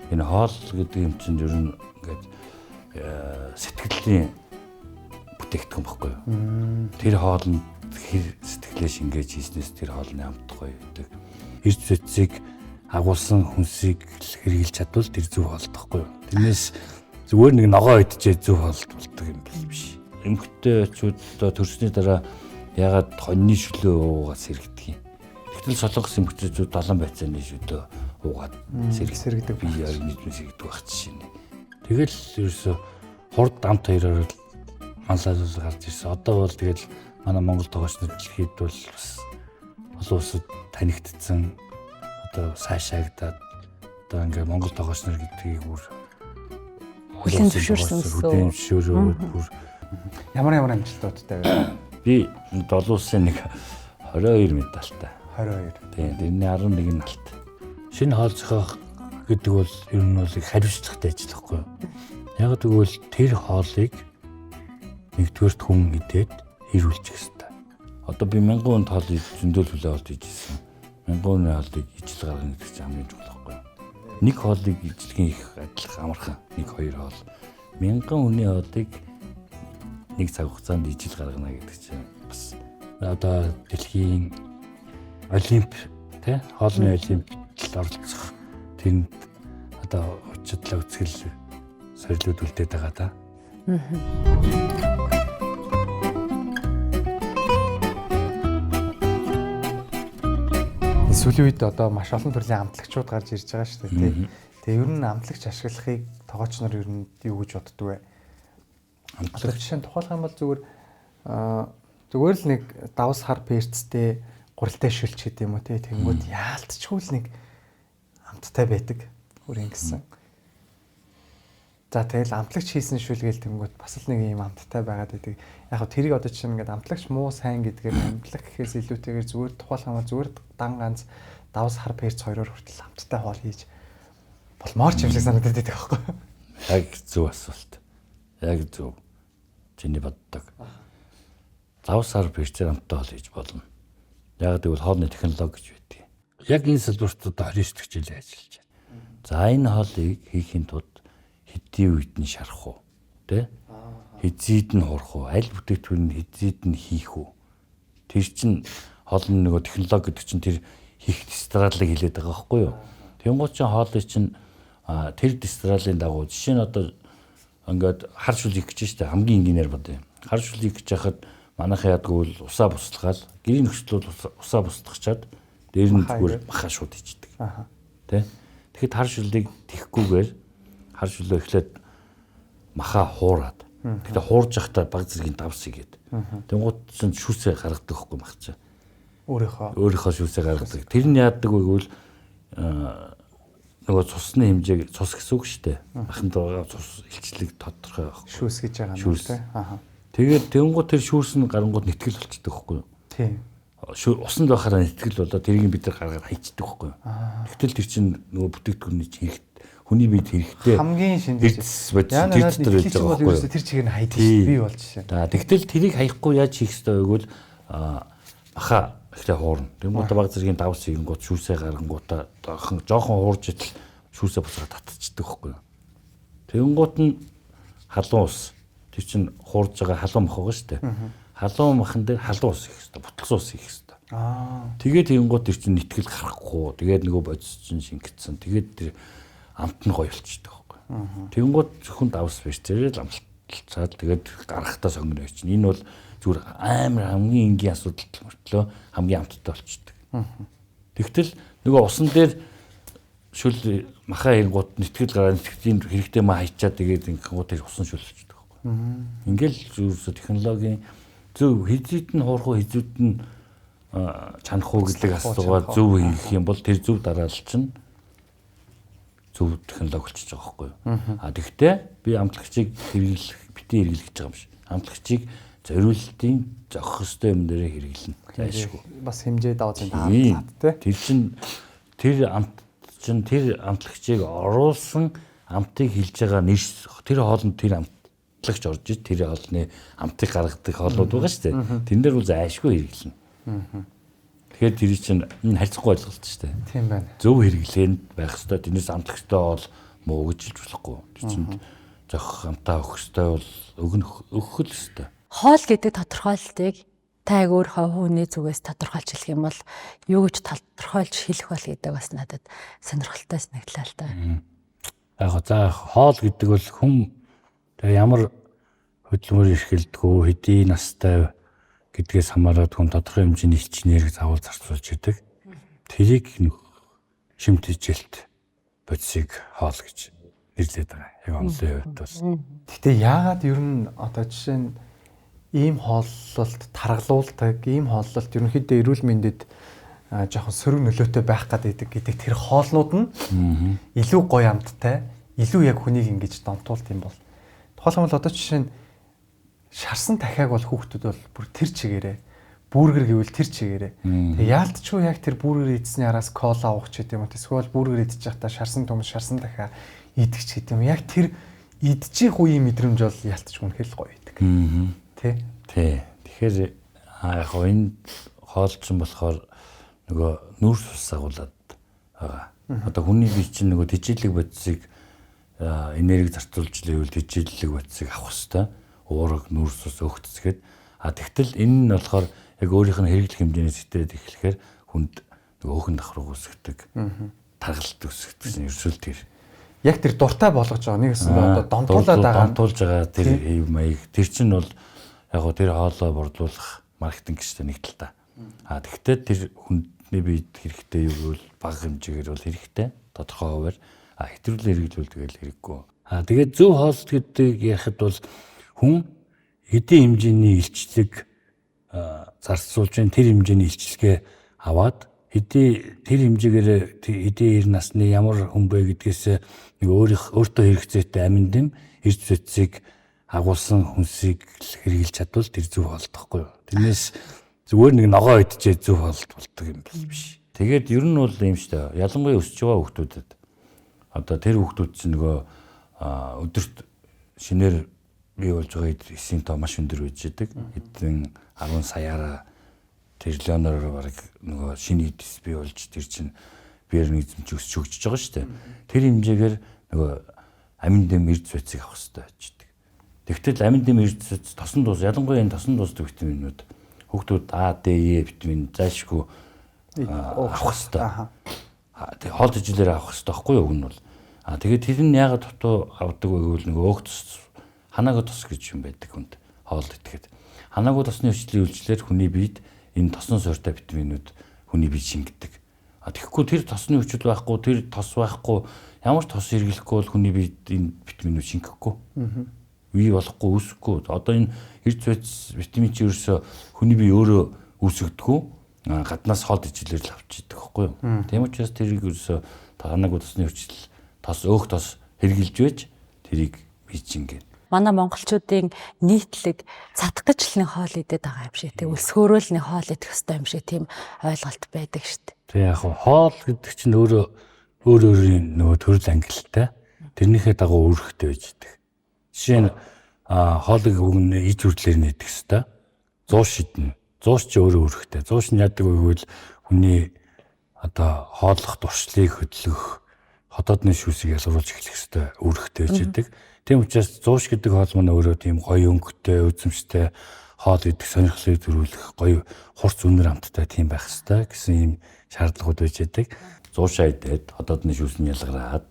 Энэ хоол гэдэг юм чинь ер нь ингээд сэтгэлийн бүтээгдэхүүн баггүй юу? Тэр хоолнд хэр сэтгэлээ шингээж хийснээс тэр хоолны амт гоё гэдэг. Эрд зэцийг агуулсан хүнсийг хэрэгжилж чадвал тэр зөв хоолдохгүй юу? Тэрнээс зүгээр нэг ногоо идчихээ зөв хоолд болдог юм биш. Эмэгтэй очиуд төрсний дараа ягаад хоньны шүлөө уугаас сэргдэг юм. Тэгтэл солонгос эмэгтэйчүүд далан байцааны шүлөө уугаад сэргдэг бие организм сэргдэг байх жишээ. Тэгэл ерөөсө хурд амт хоёроор мансаас гарч ирсэн. Одоо бол тэгэл манай Монгол тоглогч нар дэлхийд бол бас олон улсад танигдсан одоо сайшаагдаад одоо ингээ Монгол тоглогч нар гэдгийг бүр хүлэн зөвшөөрсөн бүр ямар амжилтуудтай вэ? Би 7 улсын нэг 22 медальтай. 22. Тийм, тэрний 11 нь алт. Шинэ хоол зохиох гэдэг бол ер нь бол хариуцлагатай ажил байхгүй юу? Яг тэгвэл тэр хоолыг нэгдүгээрт хүн идээд ирүүлчих хэрэгтэй. Одоо би 1000 хүнд хоол зөндөлүүлээ олж ижсэн. 1000 хүний хоолыг ижил гаргана гэдэг чинь хамгийн чухал байхгүй юу? Нэг хоолыг ижилхэн их адилхан амархан 1-2 хоол. 1000 хүний хоолыг нэг цаг хугацаанд ижил гаргана гэдэг чинь бас одоо дэлхийн олимп тий хоолны олимпиад оролцох тэнд одоо учирлаа үзэл сорилууд үлдээд байгаа да. Сүүлийн үед одоо маш олон төрлийн амтлагчуд гарч ирж байгаа шүү дээ тий. Тэгээ ер нь амтлагч ашиглахыг тоглогч нар ер нь юу гэж боддөг вэ? Амтлагч шин тухайлах юм бол зүгээр л нэг давс хар перцтэй гурилтай шилч гэдэг юм уу тий. Тэнгүүд яалтчгүй л нэг амттай байдаг. Хүрэн гисэн. За тэгэл амтлагч хийсэн шүлгээл тэнгүүд бас л нэг юм амттай байгаад байдаг. Яг хөө тэрийг одоо чинь ингээд амтлагч муу сайн гэдгээр амтлаг гэхээс илүүтэйгээр зүгээр тухайлах юм бол зүгээр дан ганц давс хар перц хоёроор хүртэл амттай хоол хийж болмоор ч юм шиг санагдаад байдаг байхгүй юу? Яг зөв асуулт. Яг зөв. Чиний боддог. Давс хар перцээр амттай хоол хийж болно. Яг гэвэл хоолны технологи гэж байдаг. Яг энэ салбарт одоо 29 хичээлээ ажиллаж байна. За энэ хоолыг хийхин тулд хэдийн үед нь шарах уу? Тэ? Хизээд нь хурах уу? Аль бүтээгдэхүүн хизээд нь хийх үү? Тэр чинь хоолны нөгөө технологи гэдэг чинь тэр хийх дистралыг хэлээд байгаа байхгүй юу? Тэнгуут чинь хоолны чинь тэр дистралын дагуу жишээ нь одоо ингээд хар шүл хийх гэж штэ хамгийн энгийнээр бодъё. Хар шүл хийх гэж хахад манайхан ядгүй усаа буслахаал гэрийн нөхцөл усаа буслахчаад дээр нь зүгээр баха шууд хийдэг. Тэ? Тэгэхэд хар шүлийг тэхгүйгээр хар шүлөө эхлээд маха хуураад. Тэгэхээр хуурж явахдаа баг зэргийн давс игээд. Тэнгууд чинь шүүсээ гаргадаг байхгүй мах чи. Өөрийнхөө шүүсээ гаргадаг. Тэр нь яадаг вэ гэвэл нөгөө цусны хэмжээг цус гэсэн үг шүү дээ. Маханд байгаа цус илчлэг тодорхой байхгүй. Шүүс гэж байгаа юм тийм. Тэгээд тэнгууд тэр шүүс нь гарангууд нэтгэл болчихдог байхгүй юу? Тийм. Усанд байхаараа нэтгэл болоо тэрийг бид нар гаргаад хайчдаг байхгүй юу? Тэгтэл тэр чинь нөгөө бүтээгдэхүүний чинь хэрэгтэй. Хүний биед хэрэгтэй. Хамгийн шинжлэх тэр дотор байж байгаа байхгүй юу? Тэр чигээр нь хайдаг шүү би бол жишээ. Тэгтэл тэрийг хаяхгүй яаж хийх ёстой вэ гэвэл маха ихтэй хуурна. Тэнгууд баг зэргийн давс игэнгууд шүүсээ гарангуудаа жоохон хуурж идэл шүүсээ буцаад татчихдаг байхгүй юу? Тэнгууд нь халуун ус. Тэр чинь хуурж байгаа халуун мах байгаа шүү дээ. Халуун махан дээр халуун ус хийх ёстой, бутлсан ус хийх ёстой. Тэгээд тэнгууд тэр чинь нэтгэл гарахгүй. Тэгээд нөгөө бодис чинь шингэцсэн. Тэгээд тэр амт нь гоё болчихдог байхгүй. Тэнгууд зөвхөн давс биш зэрэг амлцаад тэгээд гарахтаа сонгоно байж чинь. Энэ бол зүгээр амар хамгийн энгийн асуудал мөртлөө хамгийн амттай болчихдог. Тэгтэл нөгөө усан дээр шүл маха ингууд нэтгэл гараад нэтгэлийн хэрэгтэй маа хайчаад тэгээд ингэнгууд тэр усан шүл болчихдог байхгүй. Ингээл зөв технологийн зөв хизээд нь хуурах уу хизээд нь чанах уу гэдэг асуулт зөв хийх юм бол тэр зөв дараалал чинь зөв технологи болчихж байгаа байхгүй юу. Тэгэхдээ би амтлагчийг битээ хэрэглэх гэж байгаа юм шиг. Амтлагчийг зориултын зохих ёстой юм дээрээ хэрэглэнэ. Зайшгүй. Бас хэмжээ даваад байна тий. Тэр чинь тэр амтлагчийг оруулсан амтыг хилж байгаа нэрс тэр хоолнд тэр амтлагч орж иж тэр хоолны амтыг гаргадаг хоолнууд байгаа шүү дээ. Тэн дээр бол зайшгүй хэрэглэнэ. Тэгэхээр тэр чинь энэ харьцахгүй ойлголт шүү дээ. Тийм байна. Зөв хэрэглээнд байх ёстой. Тэрнээс амтлагчтай бол муу гэж хэлж болохгүй. Тэр чинь зохих хамтаа өгөх ёстой бол өгөх л ёстой. Хоол гэдэг тодорхойлолтыг та яг өөр хувийн зүгээс тодорхойлж хэлэх юм бол юу гэж тодорхойлж хэлэх бол гэдэг бас надад сонирхолтой санагдлаа л да. Яг за хоол гэдэг бол хүн ямар хөдөлмөр эрхэлдэггүй хэдий настай гэдгээс хамаарат хүн тодорхой хэмжээний элчнэр заавал зарцуулж идэг. Тэрийг шимт хичээлт бодисыг хоол гэж нэрлэдэг байгаа. Яг онлын хувьд бас. Гэтэ яагаад ер нь одоо жишээ нь ийм хооллолт таргалуулдаг, ийм хооллолт ерөнхийдөө эрүүл мэндэд жоохон сөрөг нөлөөтэй байх гэдэг тэр хоолнууд нь илүү гоё амттай, илүү яг хүнийг ингэж донтуулт юм бол. Тухайлбал одоо жишээ нь шарсан дахиаг бол хүүхдүүд бол бүр тэр чигээрээ бүргэр гэвэл тэр чигээрээ. Тэгээ яалтчгүй яг тэр бүргэр идсний араас кола уух ч гэдэм үү. Эсвэл бүргэр идчих та шарсан төмс шарсан дахиа идэх ч гэдэм үү. Яг тэр идчих үеийн мэдрэмж бол яалтчгүй үнэхээр л гоё байдаг. Тэ. Тэгэхээр яг энэ хоолчин болохоор нөгөө нүүрс ус агуулад байгаа. Одоо хүний бие чинь нөгөө тэжээлэг бодисыг энерги зарцуулж лээвэл тэжээлэг бодисыг авах хэвээр уураг нүүрс ус өгцгээд тэгтэл энэ нь болохоор яг өөрийнх нь хэрэглэх хэмжээнээс хэтээд эхлэхээр хүнд нөгөө хөөхөн давхраг үүсгдэг. Таргалт үүсгдэг гэсэн ерөөсөө тэр. Яг тэр дуртай болгож байгаа нэгсэн одоо донтуулж байгаа тэр маяг тэр чинь бол яг гоо тэр хоолой борлуулах маркетинг гэжтэй нэг тал та. Тэгэхдээ тэр хүндний биед хэрэгтэй юу гэвэл бага хэмжээгээр бол хэрэгтэй. Тодорхой хуваар хэтрүүлээ хэрэглүүлдэг л хэрэггүй. Тэгээд зөв хоол гэдэг яхад бол хүн эдийн хэмжээний илчлэг зарцуулж тэр хэмжээний илчлэгээ аваад тэр хэмжээгээр эдийн насны ямар хүн бэ гэдгээс нэг өөртөө хэрэгцээтэй амин дэм эрс зүйцийг агуулсан хүнсийг хэрэгжилж чадвал тэр зөв хоолдохгүй юу. Тэрнээс зүгээр нэг ногоо идчихээ зөв хоолд болдог юм биш. Тэгээд ер нь бол юм шүү дээ. Ялангуяа өсөж байгаа хүүхдүүдэд одоо тэр хүүхдүүд чинь нөгөө өдөрт шинээр бий болж байгаа эсийн тоо маш өндөр байж идэг. Хэдэн 10 саяараа тэрлионоор баг нөгөө шинэ эдис бий болж тэр чинь биеэр нэгзэмж өсч хөгжиж байгаа шүү дээ. Тэр хэмжээгээр нөгөө амин дэм эрд зүйцийг авах хэрэгтэй байж. Тэгтэл амин дэм эрд зүйц тосон дуус ялангуяа энэ тосон дуусдаг витаминууд хүүхдүүд А, Д, Е витамин зайлшгүй авах хэрэгтэй. Тэг хоол ижилээр авах хэрэгтэй байхгүй юу гэн бол. Тэгээд тэр нь яагаад дутуу авдаг вэ гэвэл нөгөө өөх тос ханаагүй тос гэж юм байдаг хүнд хоол идэхэд. Ханаагүй тосны өвчлөлийн үйлчлэлээр хүний биед энэ тосон суурьтай витаминууд хүний бие шингэдэг. Тэгэхгүй тэр тосны өвчл байхгүй, тэр тос байхгүй, ямар ч тос хэрэглэхгүй бол хүний биед энэ витаминууд шингэхгүй. Бий болохгүй, үүсэхгүй. Одоо энэ эрд зүйц витамин чи ерөөсө хүний бие өөрөө үүсгдэггүй. Гаднаас хоол ижилээр л авч идэг байхгүй юу. Тийм учраас тэрийг ерөөсө ханаагүй тосны өвчл тос өөх тос хэрэгжилж байж тэрийг бий шингэнэ. Манай монголчуудын нийтлэг цатгажлын хоол идээд байгаа юм шиг тийм өлсгөөрөлний хоол идэх ёстой юм шиг тийм ойлголт байдаг шүү дээ. Тэг яг хоол гэдэг чинь өөрийн нөгөө төрөл ангилалтай. Тэрнийхээ дагуу үүрэгтэй байж идэг. Жишээ нь хоолыг өгнө иж хүрдлээр нээдэг ёстой. 100 шиднэ. 100 ч өөрөө үүрэгтэй. 100 нь яадаг вэ гэвэл хүний одоо хооллох туршлыг хөдлөх хотоодны шүүсийг ялгаруулж эхлэх ёстой үүрэгтэй байж идэг. Тийм учраас 100 гэдэг хоол маань өөрөө тийм гоё өнгөтэй, үзэмжтэй хоол идэх сонирхлыг төрүүлэх гоё хурц үнэр амттай тийм байх ёстой гэсэн ийм шаардлагууд байж байдаг. 100 шаа идээд хотоодны шүүс нь ялгараад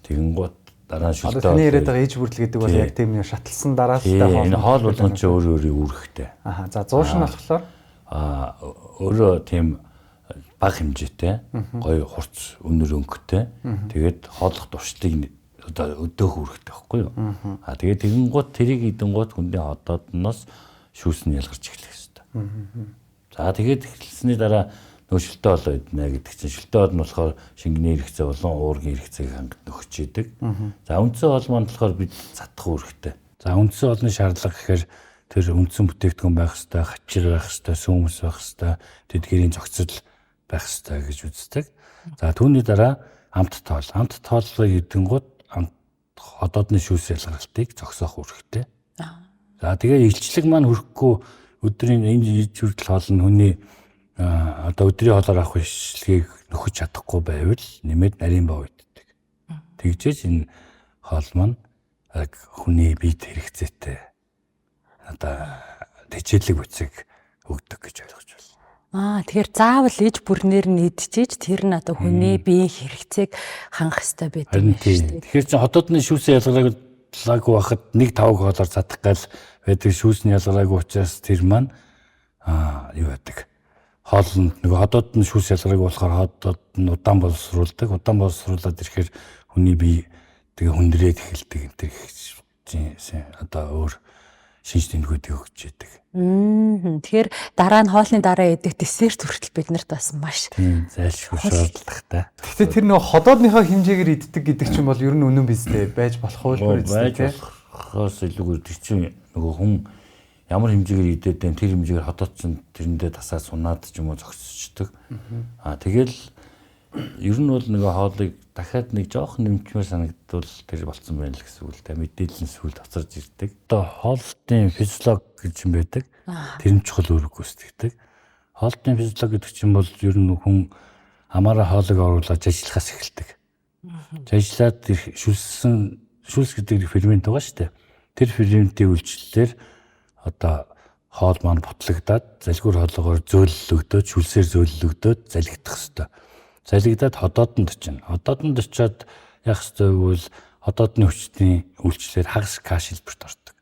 тэгэнгუთ дараа нь шүлтээ. Таны яриад байгаа иж бүрдэл гэдэг бол яг тийм нэг шатлсан дараалалтай хоол. Энэ хоол болгон ч өөрөө үүрэгтэй. За 100 шин болохоор өөрөө тийм бага хэмжээтэй, гоё хурц үнэр өнгөтэй. Тэгээд хооллох туршлыг одоо өдөөх үүрэгтэй байхгүй юу? Тэгээд тэгэнгუთ тэрийг идэнгуთ хүндээ хотоодноос шүүс нь ялгарч эхлэх ёстой. За тэгээд эхэлсний дараа нөгөө шүлтээ болоо иднэ гэдэг чинь шүлтээ бол нь болохоор шингэний хэрэгцээ болон уургийн хэрэгцээг хангад нөхөж идэг. За үндсэн холмоонд болохоор бид цатах үүрэгтэй. За үндсэн холны шаардлага гэхээр тэр үндсэн бүтээгдэхүүн байх ёстой, хачир байх ёстой, сүмс байх ёстой, тэдгэрийн зохицол байх ёстой гэж үздэг. За түүний дараа амт тоол. Амт тооллыг идэнгуთ хотоодны шүүс ялгарлтыг зогсоох үүрэгтэй. За тэгээ илчлэг маань хүрэхгүй өдрийн энэ иж хүртэл хоол нь хүний одоо өдрийн хоолоор авах илчлэгийг нөхөж чадахгүй байвал нэмээд нарийн бав иддэг. Тэгжээж энэ хоол маань яг хүний биед хэрэгцээтэй одоо тэжээлэг үцэг өгдөг гэж ойлгож байна. Тэгэхээр заавал иж бүрнээр нь идчихэж тэр нь одоо хүний биеийн хэрэгцээг хангах хэрэгтэй байдаг юм шүү дээ. Тэгэхээр чи хотоодны шүүсээ ялгаагүй байхад 1-5 хоолоор задах гал байдаг шүүсний ялгаагүй учраас тэр маань юу байдаг. Хоолнд нөгөө хотоод нь шүүс ялгаагүй болохоор хотоод нь удаан боловсруулдаг. Удаан боловсруулаад ирэхээр хүний бие тэгээ хүндрээд эхэлдэг энэ төр одоо өөр шинж тэмдгүүдийг өгч яадаг. Тэгэхээр дараа нь хоолны дараа идэх десерт хүртэл биднэрт бас маш зайлшгүй шаардлагатай. Гэхдээ тэр нөгөө ходоодныхоо хэмжээгээр иддэг гэдэг чинь бол ер нь үнэн бистэй байж болох хөлбөр байж болохоос илүүгээр тэр чинь нөгөө хүн ямар хэмжээгээр идээд байна тэр хэмжээгээр ходоод чинь тэрэндээ тасаа сунаад ч юм уу зогсчихдаг. Тэгэл ер нь бол нөгөө хоолыг дахиад нэг жоох нэмчмээр санагдвал тэр болцсон байна л гэсэн үг л дээ. Мэдээллийн сүүл тацарч ирдэг. Одоо хоолтын физиологи гэж юм байдаг. Тэр нь чухал үүрэг гүйцэтгэдэг. Хоолтын физиологи гэдэг чинь бол ер нь хүн амаараа хоолыг оруулаад ажиллахаас эхэлдэг. Ажиллаад шүлс гэдэг фермент байгаа шүү дээ. Тэр ферментийн үйлчлэлээр одоо хоол маань бутлагдаад залгуур хоолоогоор зөөлөлөгдөөд шүлсээр зөөлөлөгдөөд залгидах хэвээр. Залгидаад ходоодонд очино. Ходоодонд очиод яах ёстой вэ? Ходоодны хүчний үйлчлэлээр хагас каш хэлбэрт ордог.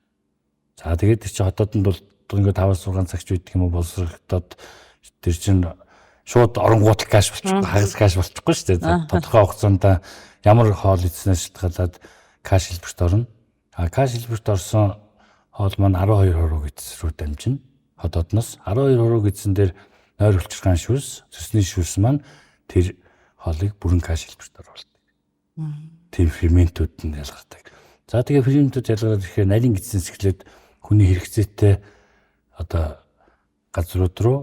За тэгээд тэр чинь ходоодонд бол ингээд 5-6 цагч үйдэх юм уу боловсрогдоод тэр чинь шууд оронгууд каш болчихгүй, хагас каш болчихгүй шүү дээ. Тодорхой хугацаанд ямар хоол идснээс шалтгаалаад каш хэлбэрт орно. Каш хэлбэрт орсон хоол маань 12 хоруу эзэс рүү дамжина. Ходоодноос 12 хоруу эзэн дээр нойр хүлчирхаан шүүс, цэсний шүүс маань тэр хоолыг бүрэн каш хэлбэрт оруулдаг. Тэр ферментүүд нь ялгардаг. За тэгээ ферментүүд ялгараад ирэхээр нарийн гидсэнс эхлээд хүний хэрэгцээтэй одоо газрууд руу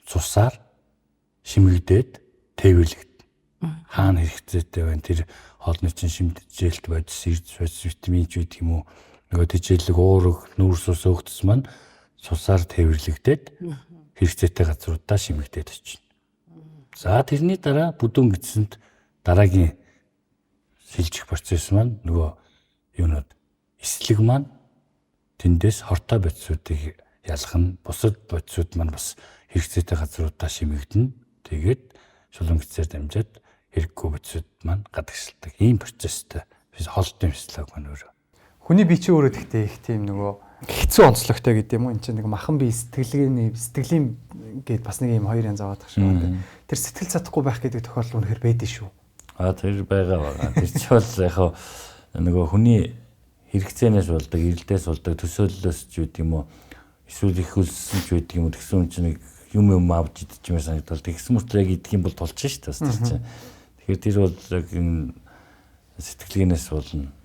цусаар шимэгдээд тээвэрлэгдэнэ. Хаана хэрэгцээтэй байна тэр хоолны чинь шимтгэлт бодис, витамин ч гэдэг юм уу. Нөгөө тэжээлэг уурэг, нүүрс ус өгдс маань цусаар тээвэрлэгдээд хэрэгцээтэй газруудаа шимэгдээд очино. За тэрний дараа бүдүүн гидсэнд дараагийн шилжих процесс маань нөгөө юунод эслэг маань тэндээс хортой бодисуудыг ялгах нь бусад бодисууд маань бас хэрэгцээтэй газруудаа шимэгдэнэ. Тэгээд шулуун гидсээр дамжаад хэрэггүй бодисууд маань гадагшилдаг. Ийм процесстэй хоолтын физиологи маань өөрөө. Хүний бие чи өөрөө тэгтээ их тийм нөгөө хэцүү онцлогтой гэдэг юм уу? Энд чинь нэг махан бие сэтгэлийн гээд бас нэг юм хоёр янз аваад тах шиг байна. Тэр сэтгэл чадахгүй байх гэдэг тохиолдол үнэхээр байдэн шүү. Тэр байгаа. Тэр ч бол яг нөгөө хүний хэрэгцээнээс болдог, эрэлдээс болдог, төсөөллөөс ч гэдэг юм уу? Эсвэл их хөлсөн ч гэдэг юм уу? Тэгсэн юм чинь нэг юм авч идчихмээр санагдвал тэгсэн мөртлөө яг идэх юм бол тулж шүү дээ. Тэр чинь. Тэгэхээр тэр бол яг энэ сэтгэлгээнээс болно.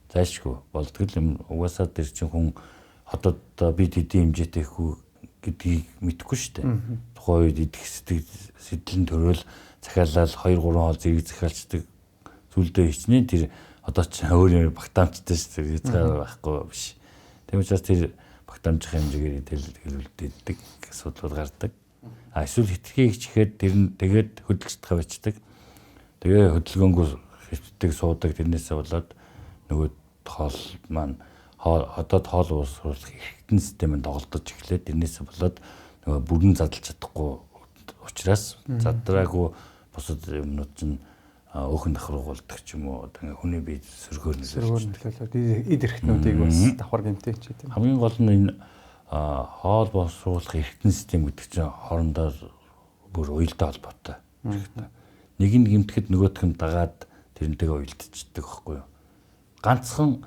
Зайлшгүй болдгол юм угаасаа тэр чинь хүн хотод бид хэдийн хэмжээтэй хүү гэдгийг мэдэхгүй шүү дээ. Тухайн үед идэх сэтлэн төрөөл захиалал 2-3 хоол зэрэг захиалцдаг зүйлдээ хичнээн тэр одоо ч өөр багтаамжтай шүү дээ. Хязгаар байхгүй биш. Тийм учраас тэр багтаамжих хэмжээгээр хэлүүлдэг асуудлууд гардаг. Эсвэл хитрхи хичгээд тэр нь тэгээд хөдөлж тавьчихдаг. Тэгээ хөдөлгөөнгөө хөвтдөг суудаг тэрнээсээ болоод нөгөө хоол маань хотод хоол уусруулах эрхтэн системэнд доголдож эхлээд тэрнээсээ болоод нөгөө бүрэн задлж чадахгүй учраас задраагүй бусад юмнууд чинь өөхөн давхаргуулдаг ч юм уу одоо хүний бие сөргөөр нөлөөлөд эд эрхтнүүдийг бас давхар гэмтэй ч тийм. Хамгийн гол нь энэ хоол боловсруулах эрхтэн систем гэдэг чинь хоорондоо бүр уялдаа холбоотой. Нэг нь гэмтэхэд нөгөөх нь дагаад тэрнтэйгээ уялдчихдаг байхгүй юу? Ганцхан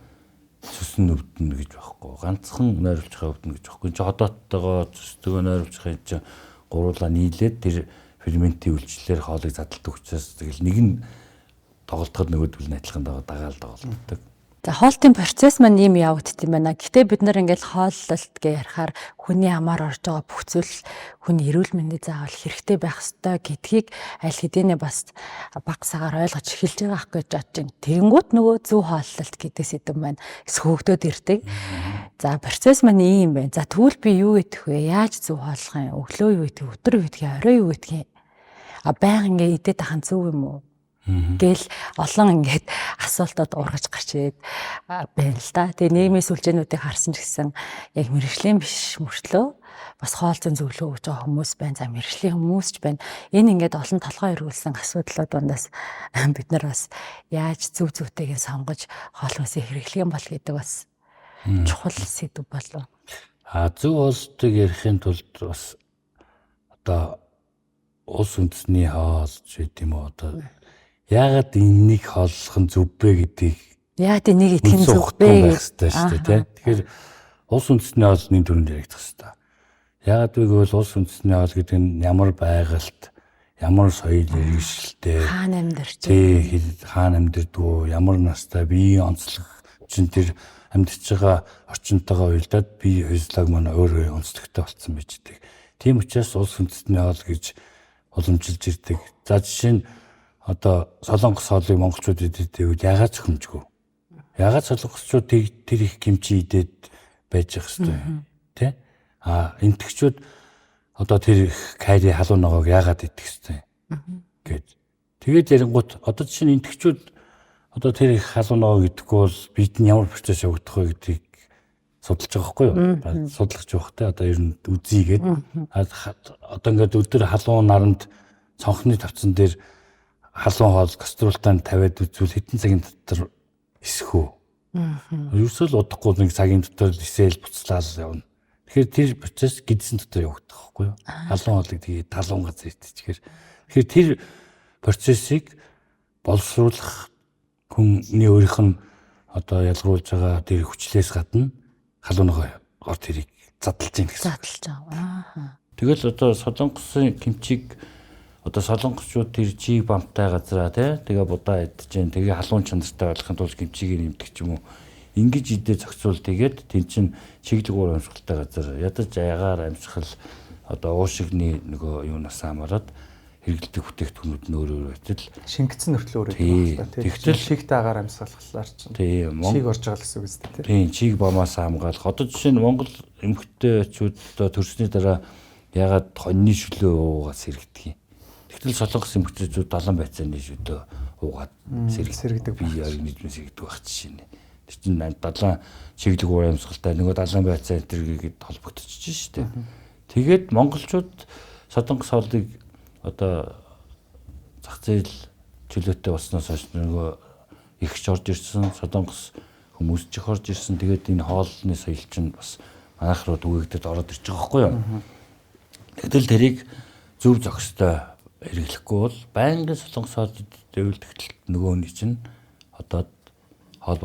цөсөн өвдөн гэж байхгүй. Ганцхан нойруулчихаа өвдөн гэж байхгүй. Чи ходооттойгоо цөстөгөө нойруулчихаа чинь гуруулаа нийлээд тэр ферментийн үйлчлэлээр хоолыг задалдаг учраас тэгэл нэг нь тоглолтоход нөгөөдөл нь адилхан дагаал тоглолтдог. За хоолтын процесс маань ийм явагддаг юм байна. Гэтэ бид нар ингээл хооллолт гэж ярихаар хүний амаар орж байгаа бүх зүйл хүний эрүүл мэндэд заавал хэрэгтэй байх ёстой гэдгийг аль хэдийнэ бас баг сагаар ойлгож эхэлж байгаа ах гэж бодож байна. Тэнгүүт нөгөө зөв хооллолт гэдэг сэдв маань сөхөгдөд ирдэг. За процесс маань ийм байна. За тэгвэл би юу идэх вэ? Яаж зөв хооллох юм? Өглөө юу идэх вэ? Өдөр юу идэх вэ? Орой юу идэх вэ? Баян ингээ идээд ахын зөв юм уу? Гэл олон ингээд асуултууд ургаж гарч ирээд байна л да. Тэгээ нийгмийн сүлжээнүүдийг харсан ч гэсэн яг мэрэгжлийн биш мөртлөө бас хоол зүйн зөвлөгөө өгж байгаа хүмүүс байна. За мэрэгжлийн хүмүүс ч байна. Энэ ингээд олон толгой эргүүлсэн асуудлууд дундаас бид нар бас яаж зөв зөвтэйгээ сонгож хоол хүнсээ хэрэглэх юм бол гэдэг бас чухал сэдв болов. Зөв хоолтыг ярихын тулд бас одоо улс үндэсний хоол ч гэдэм үү одоо яагаад энийг хооллох нь зөв бэ гэдгийг яагаад энийг итгэх нь зөв бэ гэдэг шүү дээ. Тэгэхээр улс үндэсний хоолны төрөнд яригдах хэрэгтэй. Яагаад вэ гэвэл улс үндэсний хоол гэдэг нь ямар байгальд, ямар соёл иргэншилтэй, хаана амьдарч, хаана амьдардаг, ямар настай, биеийн онцлог чинь тэр амьдарч байгаа орчинтойгоо уялдаад бие физиолог маань өөр онцлогтой болсон байж байгаа. Тийм учраас улс үндэсний хоол гэж уламжилж ирдэг. За жишээ нь одоо солонгос хоолыг монголчууд идэх үед яагаад зөвхөмжгүй? Яагаад солонгосчууд тэр их кимчи идээд байж ах хэвээр тий? Энтгчүүд одоо тэр их карри халуун ногоог яагаад идэх хэвээр гэд. Тэгээд ярингууд одоо жишээ нь энтгчүүд одоо тэр их халуун ногоог идэхгүй бол бид нь ямар процесс явагдах вэ гэдгийг судалж байгаа хгүй юу? Судлаж явахтай одоо ер нь үзийгээд одоо ингээд өдөр халуун наранд цонхны тавцан дээр халуун хоол кастрултаа тавиад үзвэл хэдэн цагийн дотор эсэх үү? Ерөөсөө л удахгүй нэг цагийн дотор эсээл буцлал явна. Тэгэхээр тэр процесс гидсэн дотор явагдах байхгүй юу? Халуун хоолыг тэгээд талуун газар идчихээр. Тэгэхээр тэр процессыг боловсруулах хүний өөрийнх нь одоо ялгаруулж байгаа тэр хүчлээс гадна халууногоор тэрийг задлж ийн гэсэн. Задлж байгаа. Тэгэл одоо солонгосын кимчиг одоо солонгосчууд тэр чиг бамтай газараа тэгээ будаа идэж, тэгээ халуун чанартай болохын тулд кимчигийг нэмдэг ч юм уу. Ингэж идээ зохицуул тэгээд тэн чин чиглэг уур амьсгалтай газар ядаж аягаар амьсгал одоо уушигны нөгөө юунаас хамаарат хэрэглэдэг бүтээгдэхүүнүүд нь өөр байтал шингэцэн нөртлөө өөр байдаг. Тэгтэл чигтэй агаар амьсгалахлаар чинь чиг орж байгаа гэсэн үг үстэй тийм. Тийм чиг бамаас хамгаалах. Одоо жишээ нь Монгол эмэгтэйчүүд одоо төрсний дараа ягаад хоньны шүлөө уугаас сэргдэг юм. Тэгтэл солонгос эмэгтэйчүүд далан байцааны шүлөө уугаад сэргдэг. Би яг нийтмээ сэргдэг байх жишээ нэ. Тэр чинь далан чиглэг уур амьсгалтай нөгөө далан байцаа энтергээд холбогдчихж шүү дээ. Тэгээд монголчууд солонгос хоолыг одоо зах зээл чөлөөтэй болсноос хойш нөгөө ихч орж ирсэн солонгос хүмүүс ч их орж ирсэн. Тэгээд энэ хоолны соёл чинь бас манайх руу түгээгдэд ороод ирж байгаа байхгүй юу? Гэтэл тэрийг зөв зохистой хэрэглэхгүй бол байнгын солонгос хоол дэвлэгдэлт нөгөөний чинь одоо хоол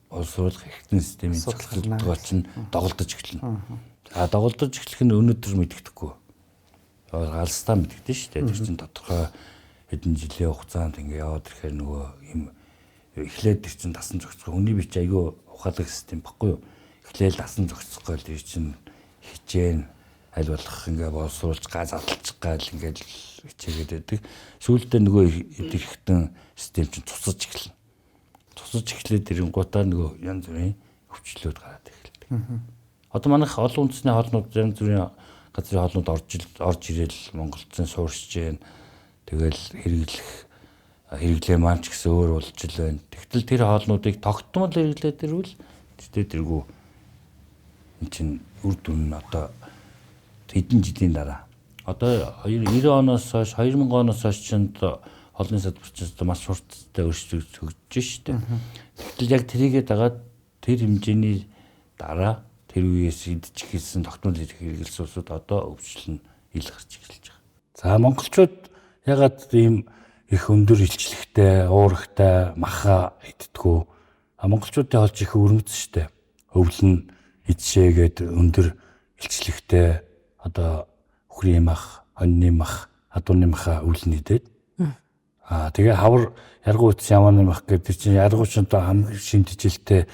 боловсруулах эрхтэн системийн цогцолтгоо чинь доголдож эхэлнэ. Доголдож эхлэх нь өнөөдөр мэддэхгүй. Галстаа мэддэж шүү дээ. Тэр чинь тодорхой хэдэн жилийн хугацаанд ингээ яваад ирэхээр нөгөө юм эхлээд тэр чинь дасан зохицох хүний бич айгүй ухаалаг систем баггүй юу? Эхлээл дасан зохицохгүй л тэр чинь хичээн аль болох ингээ боловсруулж газ алдчих гал ингээ хичээгээд байдаг. Сүүлдээ нөгөө идэвхтэн систем чинь цуцаж эхэлнэ. Цуцаж эхлээд ирэнгуутаа нөгөө янз бүрийн өвчлөлүүд гараад эхэлдэг. Одоо манайх олон үндэсний хоолнууд янз бүрийн газрын хоолнууд орж ирээл монголцын суурьшж जैन. Тэгэл хэрэглээ маань ч гэсэн өөр болж л байна. Тэгтэл тэр хоолнуудыг тогтмол хэрэглээд ирвэл тэргүй эн чинь үр дүн нь одоо хэдэн жилийн дараа одоо 90 оноос хойш 2000 оноос хойш чинь хоолны салбарч маш хурдтай өрсөлдөж шээ. Тэгтэл яг тэрийгээ дагаад тэр хэмжээний дараа тэр үеэс идчих хэлсэн тогтмол хэрэгэлсэн улсууд одоо өвчлөн ил гарч эхэлж байгаа. За монголчууд ягаад ийм их өндөр илчлэгтэй, уурахтай, маха иддэггүй. Монголчуудын хоолж их өрмөц штэ. Өвлөн идшээгээд өндөр илчлэгтэй одоо хүрийн мах, хоньны мах, адууны маха өвлөн идээд. Тэгээ хавар яргуу утас ямааны мах гэдэг чинь яргуу ч одоо хамгийн шинжтэй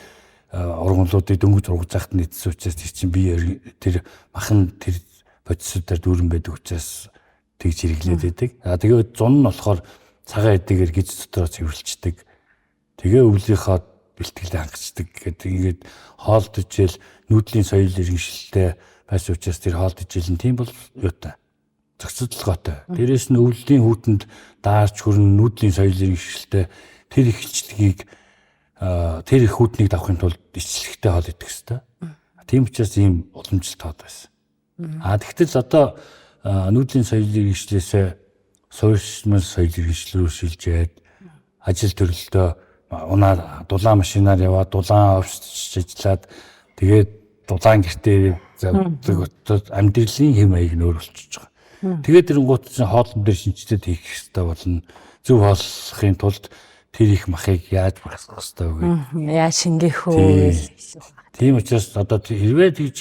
ургамлуудыг дөнгөж ургаж захт нийцсэн учраас тэр чинь би тэр махан тэр бодисуудаар дүүрэн байдаг учраас тэгж хэрэглээд байдаг. Тэгээд зун нь болохоор цагаан эдэгээр гиз дотроо цэвэрлждэг. Тэгээ өвлийнхаа бэлтгэлээ хангацдаг гэдэг. Ингээд хоолд ижил нүүдлийн соёл иргэншилтэй байсан учраас тэр хоолд ижил нь тийм бол юутай. зохицолгоотой. Дээрээс нь өвлөлийн хүүтэнд даарч хөрн нүүдлийн соёлын ихшилтэй тэр ихчлэгийг тэр их хүүтнийг давахын тулд ичлэгтэй хол идэх хэрэгтэй. Тийм учраас ийм уламжлалт тоод байсан. Тэгтэл одоо нүүдлийн соёлын ихшлээсээ суурьшмал соёлын ихшлэл рүү шилжээд ажил төрөлтөө унаа дулаан машинаар яваад дулаан оффисч ажиллаад тэгээд дулаан гэртээ амьдралын хэм маяг нөр болчихж байгаа. Тэгээд тэрэнгуут чинь хоолн дээр шинжлээд хийх хэрэгтэй болно. Зөв хооллохын тулд тэр их махыг яаж багасгах хэрэгтэй вэ? Яаж шингээх вэ? Тийм учраас одоо хэрвээ тэгж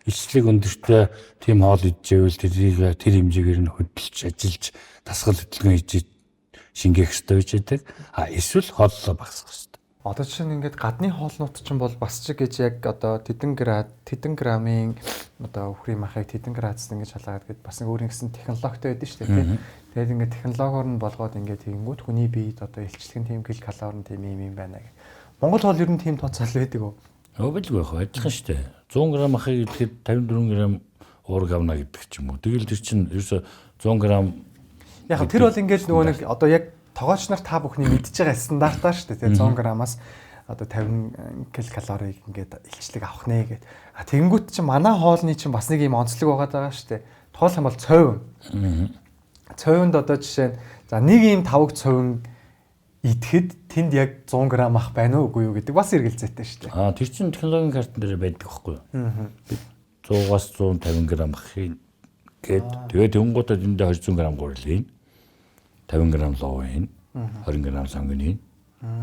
илчлэг өндөртэй тийм хоол идчихвэл тэрийг тэр хэмжээгээр нь хөдөлж ажиллаж дасгал хөдөлгөөн хийж шингээх хэрэгтэй гэж байдаг. Эсвэл хооллоо багасгах хэрэгтэй. Одоо жишээ нь ингээд гадны хоолнууд чинь бол бас ч гэж яг одоо тэдэн грамын одоо өхрийн махыг тэдэн градус ингэж халаагаад гээд бас нэг өөр нэгэн технологитой байдаг шүү дээ тийм. Тэгээд ингээд технологиор нь болгоод ингээд тэгэнгүүт хүний биед одоо илчлэгэн тийм кил калори нь тийм юм байна гэх. Монгол хоол ер нь тийм тооцоол байдаг уу? Билгүй яах вэ? Адилхан шүү дээ. 100 г махыг идэхэд 54 г уург авна гэдэг ч юм уу. Тэгэл тэр чинь ерөөсө 100 г яг тэр бол ингээд нөгөө нэг одоо яг тогооч нар та бүхний мэдж байгаа стандартаа шүү дээ. 100 г-аас одоо 50 ккал ингээд илчлэг авах нэ гэд. Тэгэнгүүт чинь манай хоолны чинь бас нэг юм онцлог байгаа шүү дээ. Тоолох юм бол цовь. Цовьнд одоо жишээ нь за нэг юм тавг цовь идэхэд тэнд яг 100 г ах байна уу үгүй юу гэдэг бас эргэлзээтэй шүү дээ. Тэр чинь технологийн картн дээр байдаг байхгүй юу? 100-аас 150 г ахыг гээд тэгээд тэнгуутад эндээ 200 г гурил 50 г лов ийн 20 г сонгоны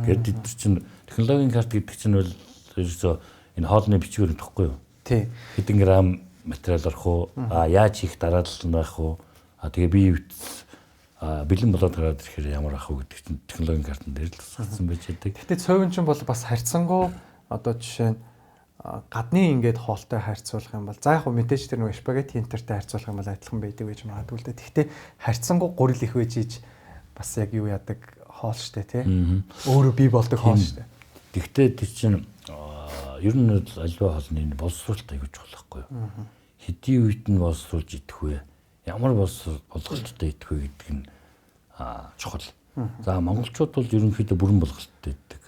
гэдэг чинь технологийн карт гэдэг чинь бол ерөөсөө энэ хоолны бичгээр нөхгүй юу? Тий. Хэдэн грамм материал орох уу? Яаж хийх дараалал нь байх уу? Тэгээ бие битс бэлэн болоод гараад ирэхээр ямар ах вэ гэдэг чинь технологийн картн дээр л тусгацсан байж байдаг. Гэтэ цовин чинь бол бас харьцангуй одоо жишээ нь гадны ингээд хоолтой харьцуулах юм бол за яг хөө мэдээж тэр нэг спагетти интертэй харьцуулах юм бол адилхан байдаг гэж магадгүй л дээ. Гэхдээ харьцангуй гурил их байж иж бас яг юу яадаг хоол штэ тий. Өөрөө бий болдог хоол штэ. Гэхдээ тэр чинь ер нь аливаа хоолны боловсруулалт аягүй чухал байхгүй юу? Хэдийн үед нь боловсруулж идэх вэ? Ямар болголттой идэх вэ гэдэг нь чухал. За монголчууд бол ерөнхийдөө бүрэн болголттой иддэг.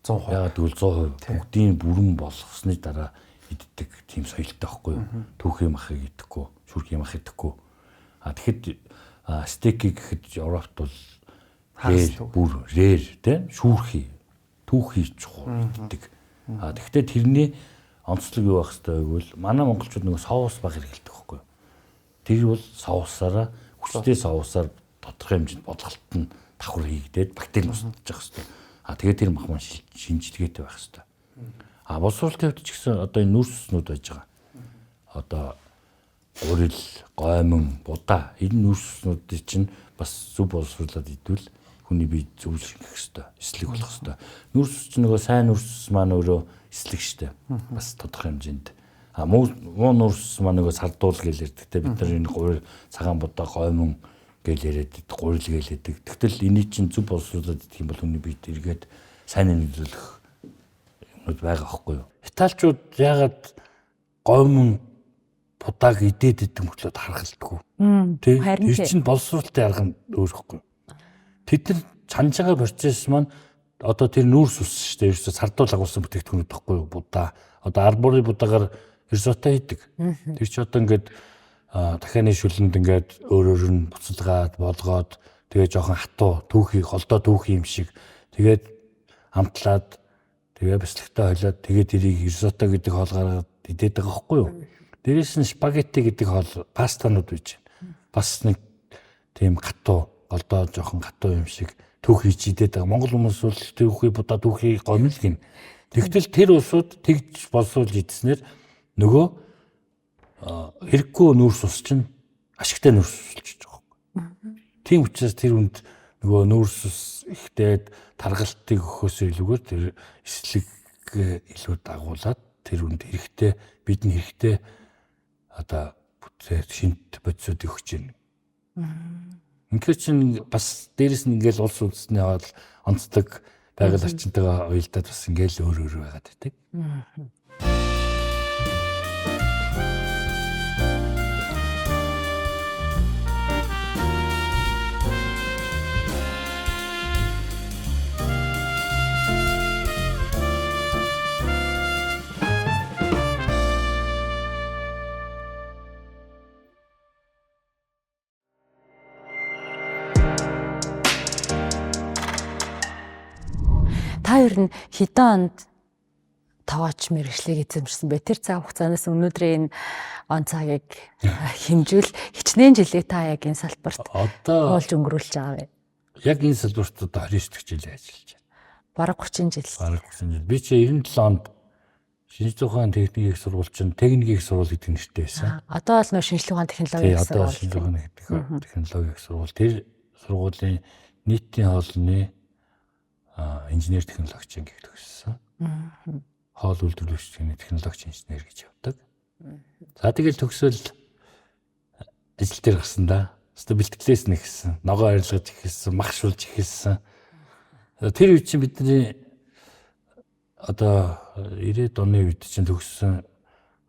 100%. Яагаад гэвэл 100% бүгдийн бүрэн болгосны дараа иддэг тийм соёлтой байхгүй юу? Түүхийн махыг идэхгүй, шүүрхийн мах идэхгүй. Тэгэхэд стейкийг гэхэд Европт бол бүр рэр тийм шүүрхий, түүхий чухал иддэг. Тэгэхдээ тэрний онцлог юу байх хэрэгтэй вэ гэвэл манай монголчууд нэг соус баг хэрэгэлдэг байхгүй юу? Тэр бол соусаараа хүчтэй соусаар тодорхой хэмжээнд бодлголт нь давхар хийгдээд бактери устгах хэрэгтэй. Тэгээд тэр мах маань шинжилгээтэй байх хэрэгтэй. Боловсруулалтын хувьд ч гэсэн одоо энэ нүүрс үснүүд байж байгаа. Одоо гурил, гоймон, будаа энэ нүүрс үснүүдийг чинь бас зөв боловсруулаад идвэл хүний бие зөв шингэх хэрэгтэй, эслэг болох хэрэгтэй. Нүүрс ус чинь нөгөө сайн нүүрс ус маань өөрөө эслэг штэ. Бас тодорхой хэмжээнд. Муу нүүрс ус маань нөгөө сардуул гэж ярьдаг те бид нар энэ гурил, цагаан будаа, гоймон гэж яриад гурил гэж ярьдаг. Тэгтэл энийг чинь зөв боловсруулаад идэх юм бол хүний биед эргээд сайн нэмэгдүүлэх юмуд байгаа байхгүй юу? Италичууд яагаад гоймон будааг идээд идэм хөтлөд харгалдаггүй. Тэ? Тэр чинь боловсруулалтын арга нь өөр байхгүй юу? Тэд нар чанж байгаа процесс маань одоо тэр нүүрс ус шүү дээ. Ерөөсө сардуул агуулсан бүтээгдэхүүнүүд байхгүй юу? Будаа. Одоо арбори будаагаар ризотто хийдэг. Тэр чи одоо ингээд дахианы шүлэнд ингээд өөр нь буцалгаад болгоод тэгээ жоохон хатуу түүхий голдоо түүхий юм шиг тэгээд хамтлаад тэгээ бяцлагтай хойлоод тэгээд тэрийг ризотто гэдэг хоол гаргаад идээд байгаа байхгүй юу? Дээрээс нь спагетти гэдэг хоол пастанууд байж байна. Бас нэг тийм хатуу голдоо жоохон хатуу юм шиг түүхий идээд байгаа. Монгол хүмүүс бол түүхий будаа түүхий гомл гин. Тэгтэл тэр улсууд тэгж болсуулж идснээр нөгөө хэрэггүй нүүрс ус чинь ашигтай нүүрс ус болж байгаа юм. Тийм учраас тэр үнд нөгөө нүүрс ус ихтэй таргалтыг өгөхөөс илүүгээр тэр эслэг илүү дагуулад тэр үнд хэрэгтэй бидний хэрэгтэй одоо шинт бодисуудыг өгч байна. Ингээд чинь бас дээрэс нь ингээл улс үндэстний хоол онцлог байгаль орчинтойгоо уялдаад бас ингээл өөр өөр байгаад байдаг. Та ер нь хэдэн онд тоогооч мэргэжлийг эзэмшсэн бэ? Тэр цаг хугацаанаас өнөөдрийн энэ он цагийг хэмжүүл хичнээн жилийг та яг энэ салбарт Одоо болж өнгөрүүлж байгаа вэ? яг энэ салбарт одоо 29 жил ажиллаж байна. Бараг 30 жил. Бараг 30 жил. Би чи 97 онд шинжлэх ухааны техникийн их сургууль чинь техникийн их сургууль гэдэг нэртэй байсан. Одоо бол нөө шинжлэх ухааны технологийн Одоо шинжлэх ухааны технологийн их сургууль. Тэр сургуулийн нийтийн хоолны инженер технологич гэх төгссөн. Хоол үйлдвэрлэгчдийн технологич инженер гэж явдаг. За тэгэл төгсөөл ажил дээр гарсан да. Өөртөө бэлтгэлээс нэгсэн, ногоо арилгаж ихэлсэн, махшуулж ихэлсэн. Тэр үед чинь бидний одоо 90-ад оны үед чинь төгссөн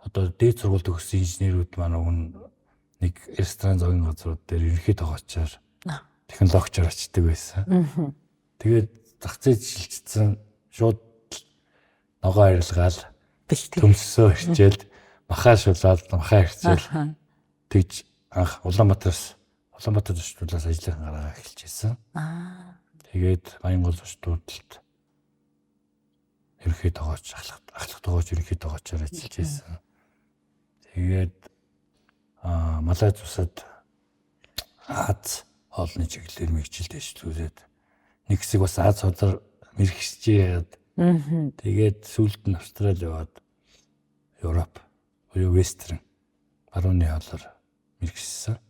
одоо дээд сургууль төгссөн инженерүүд маань нэг ресторан зоогийн газрууд дээр ерөнхий тоогоочоор технологичоор очдөг байсан. Тэгээд зах зээл шилжчихсэн шууд ногоо арилгаал төмсөө ирчээл махаа шуулаад махаа ирчээл тэгж анх Улаанбаатар зочдлоос ажлын гараа эхэлж байсан. Тэгээд Баянгол зочдлуудад ерөнхий тоогооч ахлах тоогооч ерөнхий тоогоочоор ажиллаж байсан. Тэгээд Малайз улсад Аз хоолны чиглэлээр мэргэжилт дэвшлүүлээд нэг хэсэг бас Аз хоолоор мэргэжчээд тэгээд сүүлд нь Австрали яваад Европ буюу Вестерн барууны хоолоор мэргэжсэн.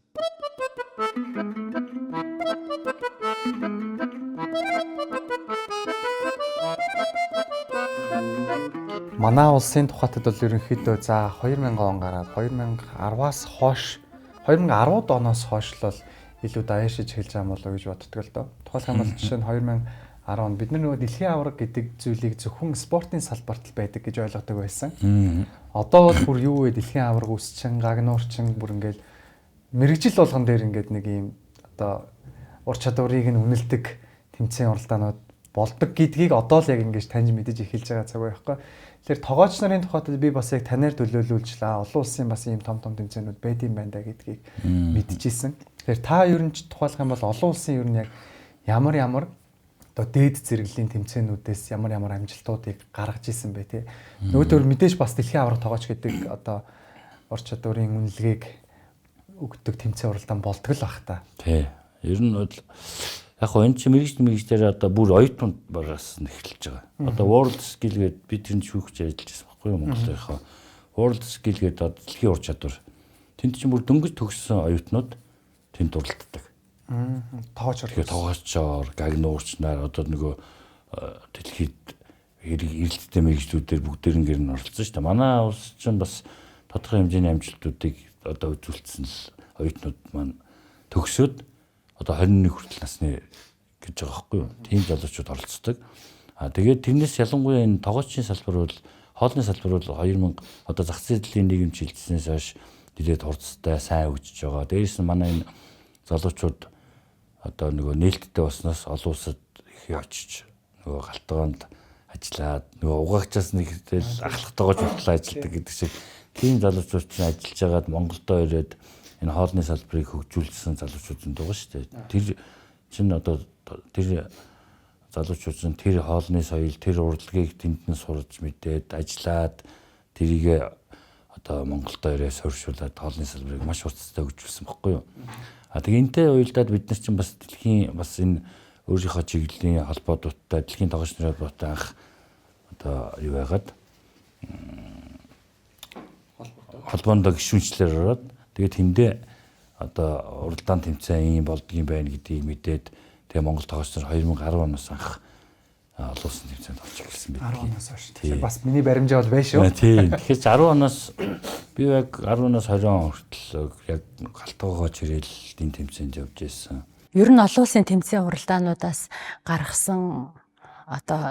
Манай улсын тухайтад бол ерөнхийдөө за 2000 он гараад 2010-аас хойш 2010-ад оноос хойш л илүү даяаршиж эхэлж байгаа болоо гэж боддог л доо. Тухайлх юм бол жишээ нь 2010 он бид нөгөө дэлхийн аварга гэдэг зүйлийг зөвхөн спортын салбарт л байдаг гэж ойлгодог байсан. Одоо бол бүр юу вэ дэлхийн аварга үсчин, гагнуурчин бүр ингээл мэрэгжил болгон дээр ингээд нэг юм одоо ур чадварыг нь үнэлдэг тэмцээн уралдаанууд болдог гэдгийг одоо л яг ингэж таньж мэдэж эхэлж байгаа цаг байхгүй. Тэгэхээр тоогооч нарын тухайд би бас яг танаар төлөөлүүлжлээ. Олон улсын бас ийм том тэмцээнүүд байдсан байна да гэдгийг мэдчихсэн. Тэгэхээр та ер нь тухайлах юм бол олон улсын ер нь яг ямар одоо дээд зэрэглэлийн тэмцээнүүдээс ямар амжилтуудыг гаргаж исэн бэ те. Нөгөөдөр мэдээж бас дэлхийн аварга тоогооч гэдэг одоо ур чадварын үнэлгээг өгдөг тэмцээн уралдаан болдог л бах та. Тий. Ер нь бол яг хоо энэ чинь мэрэгчдэр одоо бүр оюутнууд багаас нь эхэлж байгаа. Одоо World Skill гэдэг бид тэр шүүгч ажиллаж байсан байхгүй юу Монголынхаа. World Skill гэдэг одоо дэлхийн ур чадвар. Тэнд чинь бүр дөнгөж төгссөн оюутнууд тэнд уралддаг. Тоогоочоор, гагнуурчнаар одоо нөгөө дэлхийд эрэлттэй мэрэгчлүүдээр бүгдээрнгээр нь оролцсон шүү дээ. Манай улс чинь бас тодорхой хэмжээний амжилтуудыг одоо үзүүлсэн л оюутнууд маань төгсөөд одоо 21 хүртэл насны гэж байгаа байхгүй юу. Тийм залуучууд оролцдог. Тэгээд тэрнээс ялангуяа энэ тоогоочийн салбар бол хоолны салбар бол 2000 одоо зах зээлийн нийгэм чиглэлснээс хойш нэлээд хурцтай сайн хөгжиж байгаа. Дээрээс нь манай энэ залуучууд одоо нөгөө нээлттэй болсноос олон улсад их очиж нөгөө галтгоонд ажиллаад нөгөө угаагчаас нэг хэвэл ахлах тоогооч болтлоо ажилладаг гэдэг шиг тийм залуучууд чинь ажиллаж байгаад Монголдо ирээд энэ хоолны салбарыг хөгжүүлсэн залуучууд зөнд байгаа шүү дээ. Тэр чинь одоо тэр залуучууд чинь тэр хоолны соёл, тэр урлагийг тэнд нь сурж мэдээд ажиллаад тэрийг одоо Монголдо ирээд суурьшуулад хоолны салбарыг маш хурцтай хөгжүүлсэн баггүй юу. Тэгээ энтэй уялдаад бид нар чинь бас дэлхийн бас энэ өөрийнхөө чиглэлийн холбоодуудтай дэлхийн тоогооч нарын холбоотой анх одоо юу байгаад холбоонд гишүүнчлэр ороод тэгээд тэндээ одоо уралдаан тэмцээн юм болдгийм байна гэдгийг мэдээд тэгээ Монгол тоогооч нар 2010 оноос анх олон улсын тэмцээнд орж ирсэн байдаг. 10 оноос хойш. Бас миний баримжаа бол байна шүү. Тийм. Тэгэхээр 10 оноос би яг 10 оноос 20 он хүртэл яг галтгоогооч ирээл энэ тэмцээнд явж байсан. Ер нь олон улсын тэмцээн уралдаануудаас гаргасан одоо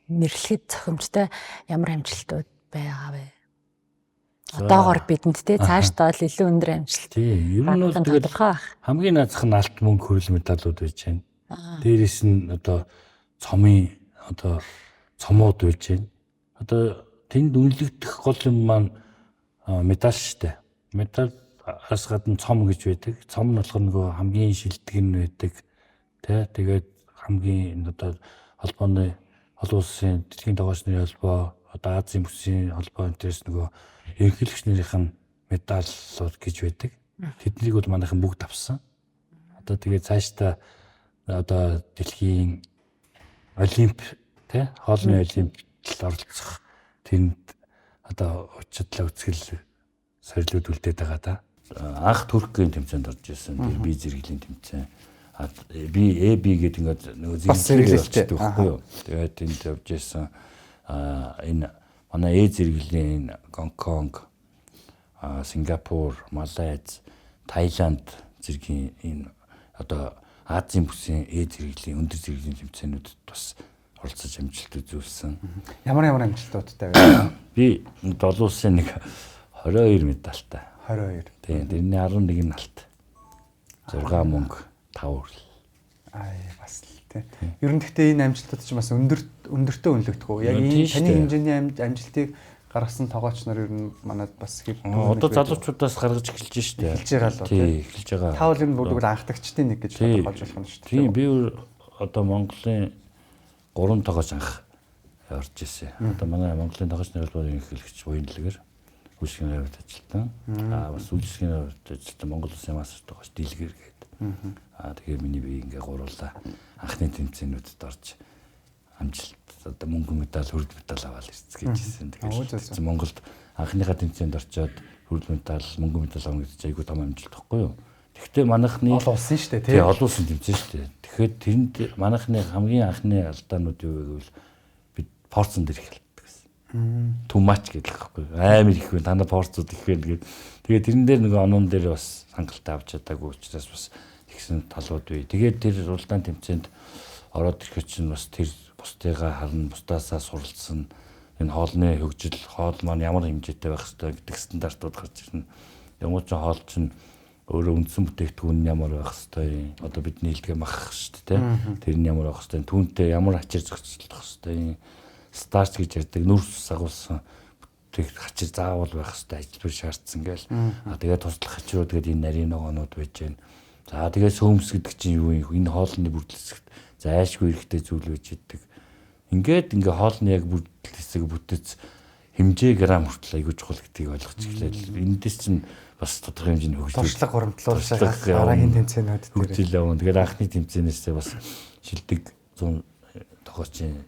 нэрлэхэд зохимжтой ямар амжилтууд байгаа вэ? Одоогоор бидэнд те цаашдаа л илүү өндөр амжилт. Тийм. Ер нь бол тэгээд хамгийн наазах нь алт мөнгө хөрөл медалууд байж байна. Дээрээс нь одоо цомын одоо цомууд байж байна. Одоо тэнд үнэлэгдэх гол юм маань медаль штэ. Медаль-аас гадна цом гэж байдаг. Цом нь болохоор нөгөө хамгийн шилдэг нь байдаг. Тэгээд хамгийн одоо холбооны олон улсын дэлхийн тогооч нарын холбоо, одоо Азийн бүсийн холбоо энэс нөгөө ерөнхийлөгч нарын медалууд гэж байдаг. Тэднийг бол манайхан бүгд авсан. Одоо тэгээд цаашдаа одоо дэлхийн олимп тий хоолны олимпиад оролцох тэнд одоо учирлаа үзгэл сорилууд үлдээд байгаа да. Анх Туркийн тэмцээнд орж ирсэн. Тэр би зэрэглийн тэмцээн. Би AB гэдэг ингээд нөгөө зэрэглэлтэй байхгүй юу. Тэгээд энд явж ирсэн. Энэ манай зэрэглийн Гонконг, Сингапур, Малайз, Таиланд зэргийн энэ одоо Азийн бүсийн зэрэглийн өндөр зэрэглийн тэмцээнүүдэд бас оролцож амжилт үзүүлсэн. Ямар амжилтуудтай вэ? Би олон улсын 22 медальтай. 22. Тийм, тэрний 11 алт. 6 мөнгө, 5 хүрэл. Бас л тийм. Ер нь гэхдээ энэ амжилтууд чинь бас өндөртөө үнэлэгдэх үү? Яг энэ таны хэмжээний амжилтыг гаргасан тоглогч нар ер нь манад бас одоо залуучуудаас гаргаж эхэлж штэ. Эхэлж байгаа л тийм, эхэлж байгаа. Та бол энэ бүгд анхдагчдын нэг гэж бодож болох нь шүү дээ. Тийм, би одоо Монголын 3 тоглогч анх орж ирсэн. Одоо манай Монголын тоглогч нар бол эхлэгч буянлагэр үйлчлэгийн хувьд ажилтан. Бас үйлчлэгийн хувьд ажилтан Монгол Улсын мастер тоглогч Дилгэр гэдэг. Тэгээ миний би ингээ гуруулаа анхны тэмцээнүүдэд орж амжилт одоо мөнгө медаль, хүрд медаль аваад ирсэн гэж хэлсэн. Тэгээд Монголд анхныхаа тэмцээнд орчоод хүрд медаль, мөнгө медаль авах гэж айгүй том амжилт واخгүй юу. Тэгэхдээ манайхны олон улсын шүү дээ тий. Олон улсын тэмцээн шүү дээ. Тэгэхээр тэрэнд манайхны хамгийн анхны алдаанууд юу вэ гэвэл бид порцон дээр эхэлдэг гэсэн. Too much гэдэг байхгүй юу. Амар их вэ. Танаа порцууд их вэ гэдэг. Тэгээд тэрэн дээр нэг онон дээр бас хангалттай авч чадаагүй учраас бас тэгсэн талууд бий. Тэгээд тэр уралдаан тэмцээнд ороод ирэхэд чинь бас тэр бусдыгаа харна, бусдаасаа суралцсан энэ хоолны хөгжил, хоол маань ямар хэмжээтэй байх ёстой гэдэг стандартууд гарч ирнэ. Ямар ч хоол чинь өөрөө үндсэн бүтээгдэхүүн ямар байх ёстой. Одоо бидний хэлдэг мах шүү дээ, тэр нь ямар байх ёстой. Түүнтэй ямар ачаар зохицуулах ёстой. Старч гэж ярьдаг нүрс агуулсан бүтээгдэхүүн хачир заавал байх ёстой. Ажилбар шаардсан гээл. Тэгээд туслах хачрууд тэгээд энэ нарийн ногоонууд байж байна. За тэгээд сөмс гэдэг чинь юу юм? Энэ хоолны бүрдэл хэсэгт зайлшгүй хэрэгтэй зүйл байж идэг. Ингээд хоолны яг бүрдэл хэсэг бүтэц хэмжээ грамм хүртэл аягүй чухал гэдгийг ойлгож эхлэв. Эндээс чинь бас тодорхой хэмжээний хөгжил. Туршлага хуримтлуулах дараагийн тэмцээнүүд дээр хөгжил явна. Тэгээд анхны тэмцээнээсээ бас шилдэг 100 тогоочийн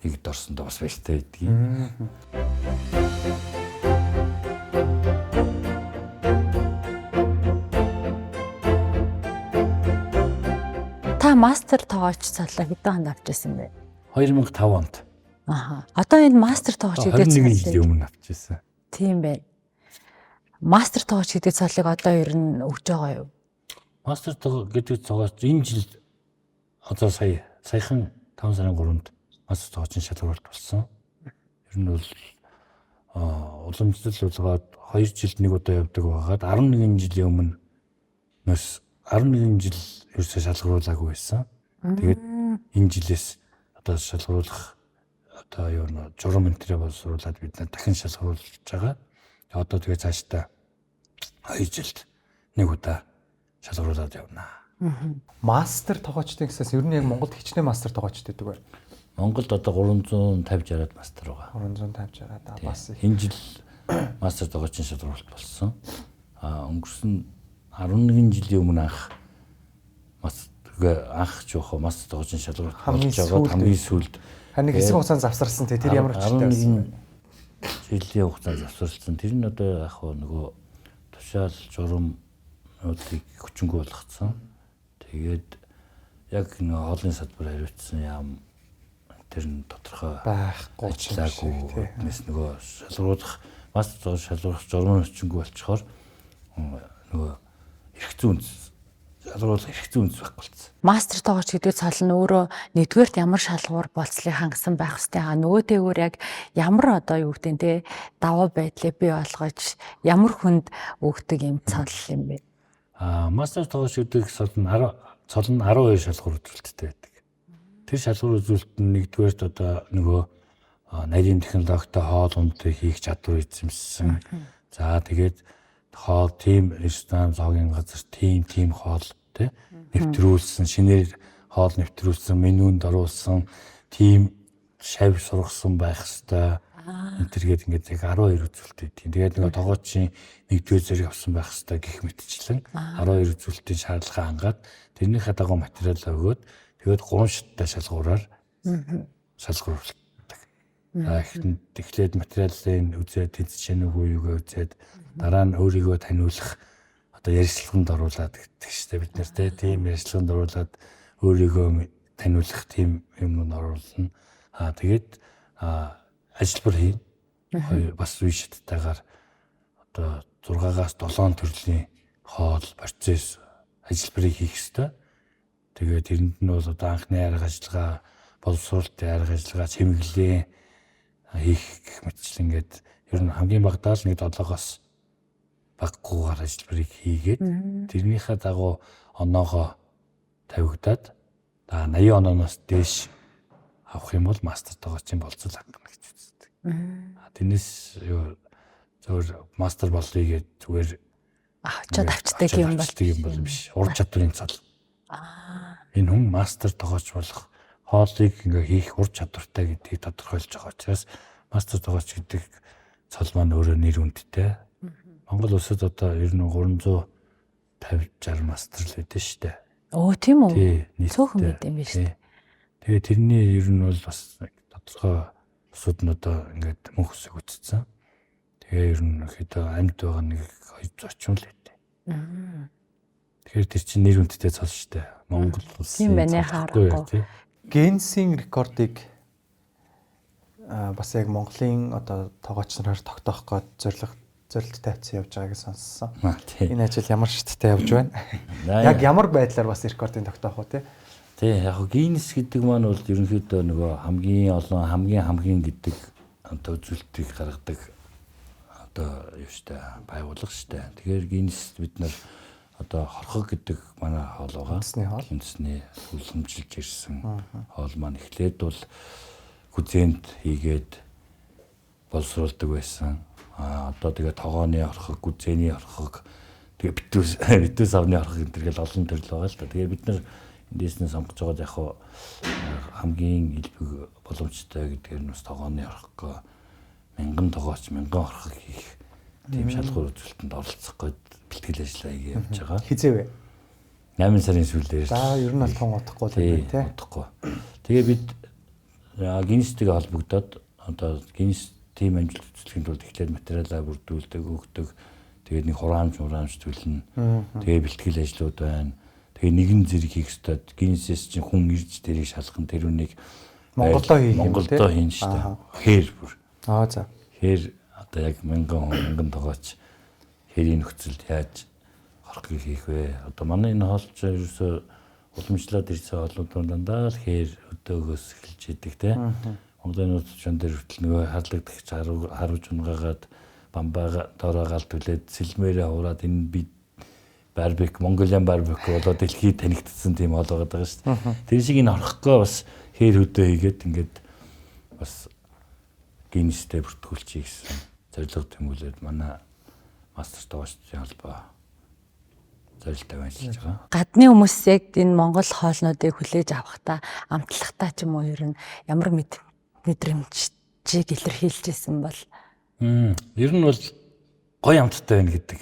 нэгд орсондоо бас баяртай байдгийг. Та мастер тоглогч цаллаа хэдэн онд авч ирсэн бэ? 2005 онд. Одоо энэ мастер тоглогч гэдэг 21 жилийн өмнө авч ирсэн. Тийм байна. Мастер тоглогч гэдэг цаллыг одоо ер нь өгж байгаа юу? Мастер гэдэг тоглогч энэ жил одоо саяхан 5 сарын 3-нд мастер тоглогчийн шалгуулалт болсон. Ер нь бол уламжлал болгоод 2 жилд нэг удаа явдаг байгаад 11 жилийн өмнө 11 жил ерөөсөө шалгаруулаагүй байсан. Тэгээд энэ жилээс одоо шалгаруулах одоо юу нэ журам энтрээ боловсруулад бид дахин шалгаруулж байгаа. Одоо тэгээд цаашдаа 2 жилд нэг удаа шалгаруулад явна. Мастер тоглогчтой гэсээс ер нь яг Монголд хичнээн мастер тоглогчтой гэдэг бай. Монголд одоо 350-60-аад мастер байгаа. 350-60-аад бас энэ жил мастер тоглогчийн шалгаруулалт болсон. Өнгөрсөн 11 жилийн өмнө анх жоохоо мастер тоглогчийн шалгаруулалт болж байгаа хамгийн сүүлд харин хэсэг хугацаанд завсарсан тэр ямар хүчтэй байсан. 11 жилийн хугацаанд завсарлсан. Тэр нь одоо яг нөгөө тушаал журамуудыг хүчингү болгоцсон. Тэгээд яг нэг хоолны салбар хариуцсан юм тэр нь тодорхой байхгүй ажиллаагүй. Тэс нөгөө шалгаруулах мастер шалгаруулах журмын хүчингү болчихоор нөгөө эрхцэн үндэс шалгаруулах эрхцэн үндэс байхгүй болсон. Мастер тоглогч гэдэг цал нь өөрөө нэгдүгээрт ямар шалгуур болцлыг хангасан байх хэрэгтэй. Нөгөөтэйгөр яг ямар одоо юу гэдэг те даваа байдлыг бий болгож ямар хүнд өгдөг юм цал юм бэ? Мастер тоглогч гэдэг цал нь 12 шалгуур үзүүлэлттэй байдаг. Тэр шалгуур үзүүлэлт нь нэгдүгээрт одоо нөгөө нарийн технологитой хоол ундыг хийх чадвар эзэмшсэн. За тэгээд хоол тим ресторан зоогийн газар тим хоол тий нэвтрүүлсэн шинээр хоол нэвтрүүлсэн менюнд оруулсан тийм шавь сургасан байх хэвээр энэ төргээд ингээд яг 12 үзүүлэлт тийм. Тэгээд нөгөө тогоочийн 1-р зэрэг авсан байх хэвээр гих мэтчлэн 12 үзүүлэлтийн шаардлага хангаад тэрнийхээ дагуу материалаа өгөөд тэгээд 3 шаттай шалгуураар шалгуурлагддаг. Эхлээд материалын үзээд тэнцэж нүгөө юугаа үзээд дараа нь өөрийгөө таниулах одоо ярилцлаганд оруулаад гэдэг чинь бид нэр тийм ярилцлаганд оруулаад өөрийгөө таниулах тийм юмнууд оруулна. Тэгээд ажиллабар хийн. Бас үе шаттайгаар одоо 6-аас 7 төрлийн хоол, процесс ажиллабарыг хийх ёстой. Тэгээд тэрэнд нь бол одоо анхны арга ажиллагаа, боловсруулалтын арга ажиллагаа, чимэглэлийн хийх гэх мэтчлэн ингээд ер нь хамгийн багадаа л 7-оос баггүйгээр ажиллабарыг хийгээд тэрнийхээ дагуу оноогоо тавигдаад 80 онооноос дээш авах юм бол мастер тогоочийн болцол хангана гэж үздэг. Тэрнээс зөвөр мастер болъё гэж зүгээр авчдаг юм бол биш. Ур чадварын цол. Энэ хүн мастер тогооч болох хоолыг ингээ хийх ур чадвартай гэдгийг тодорхойлж байгаа учраас мастер тогооч гэдэг цол маань өөрөө нэр хүндтэй. Монгол улсад одоо ер нь 350-60 мастер л байдаг шүү дээ. Оо тийм үү? Тий. Цөөхөн байд юм биш үү? Тэгээ тэрний ер нь бол бас тодорхой усуд нь одоо ингээд мөнх үсэг үтцсэн. Тэгээ ер нь хэд амьд байгаа нэг 200 орчим л байдаг. Тэгэхээр тэр чинь нэр хүндтэй цол шүү дээ. Монгол улсын. Тийм байна харахгүй. Гиннесийн рекордыг бас яг Монголын одоо тогооч нараар тогтоох гээд зорилт тавьсан явж байгааг сонссон. Энэ ажил ямар шаттай явж байна? Яг ямар байдлаар бас рекордыг тогтоох уу те? Тий, яг Гиннес гэдэг маань бол ерөнхийдөө нөгөө хамгийн олон хамгийн гэдэг одоо үзүүлэлтийг гаргадаг одоо юу штэ байгууллага штэ. Тэгэхээр Гиннес бид нар одоо хорхог гэдэг манай хоол байгаа. Гиннесний үлгэмжилж ирсэн хоол маань эхлээд бол гүзээнд хийгээд боловсруулдаг байсан. Одоо тэгээ тогооны орхог, гүзээний орхог, тэгээ битүүс авны орхог энэ төргээл олон төрөл байгаа л да. Тэгээ бид нар эндээснээ сонгож байгаа яг хамгийн илбэг боломжтой гэдгээр нь бас тогооны орхог, 1000 тогооч, 1000 орхог хийх тийм шалгуур үзүүлэлтэнд оролцох гээд бэлтгэл ажиллагаа хийж байгаа. Хизээ вэ? 8 сарын сүүлээр. За ер нь бол тун удахгүй л байна тий. Удахгүй. Тэгээ бид Гиннестэйгээ холбогдоод одоо Гиннес тим амжилт үзүүлэхийн тулд эхлээд материалаа бүрдүүлдэг, өгдөг. Тэгээд нэг хураамж төлнө. Тэгээ бэлтгэл ажлууд байна. Тэгээ нэгэн зэрэг хийх ёстой. Гиннесээс чинь хүн ирж дэрийг шалгах тэр үнийг Монголдоо хийх юм Монголдоо хийн шүү дээ. Хээр бүр. За. Хээр одоо яг 1000 тогооч хэрийн нөхцөлд яаж орхыг хийх вэ? Одоо манай энэ хоолч ерөөсөө уламжлаад ирсэн хоолнууд дандаа л хээр өдөөгөөс эхэлж идэг те. Монголын нууцчин дээр хүртэл нөгөө харлагдагч харуулж унгаагаад бамбаага доороогаал түлээд сэлмээрээ хураад энэ би барбек Mongolian барбек болоод дэлхийд танигдсан тийм хоол байгаа шүү дээ. Тэр шиг энэ орхихгүй бас хээр өдөө хийгээд ингээд бас Гиннестэй бүртгүүлчихье гэсэн зорилго тэмүүлээд манай мастер тогоочдын холбоо зорилттой ажиллаж байгаа. Гадны хүмүүс яг энэ Монгол хоолнуудыг хүлээж авахдаа амтлагтай ч юм уу ер нь ямар мэдрэмжийг илэрхийлжсэн бол ер нь бол гоё амттай байна гэдэг.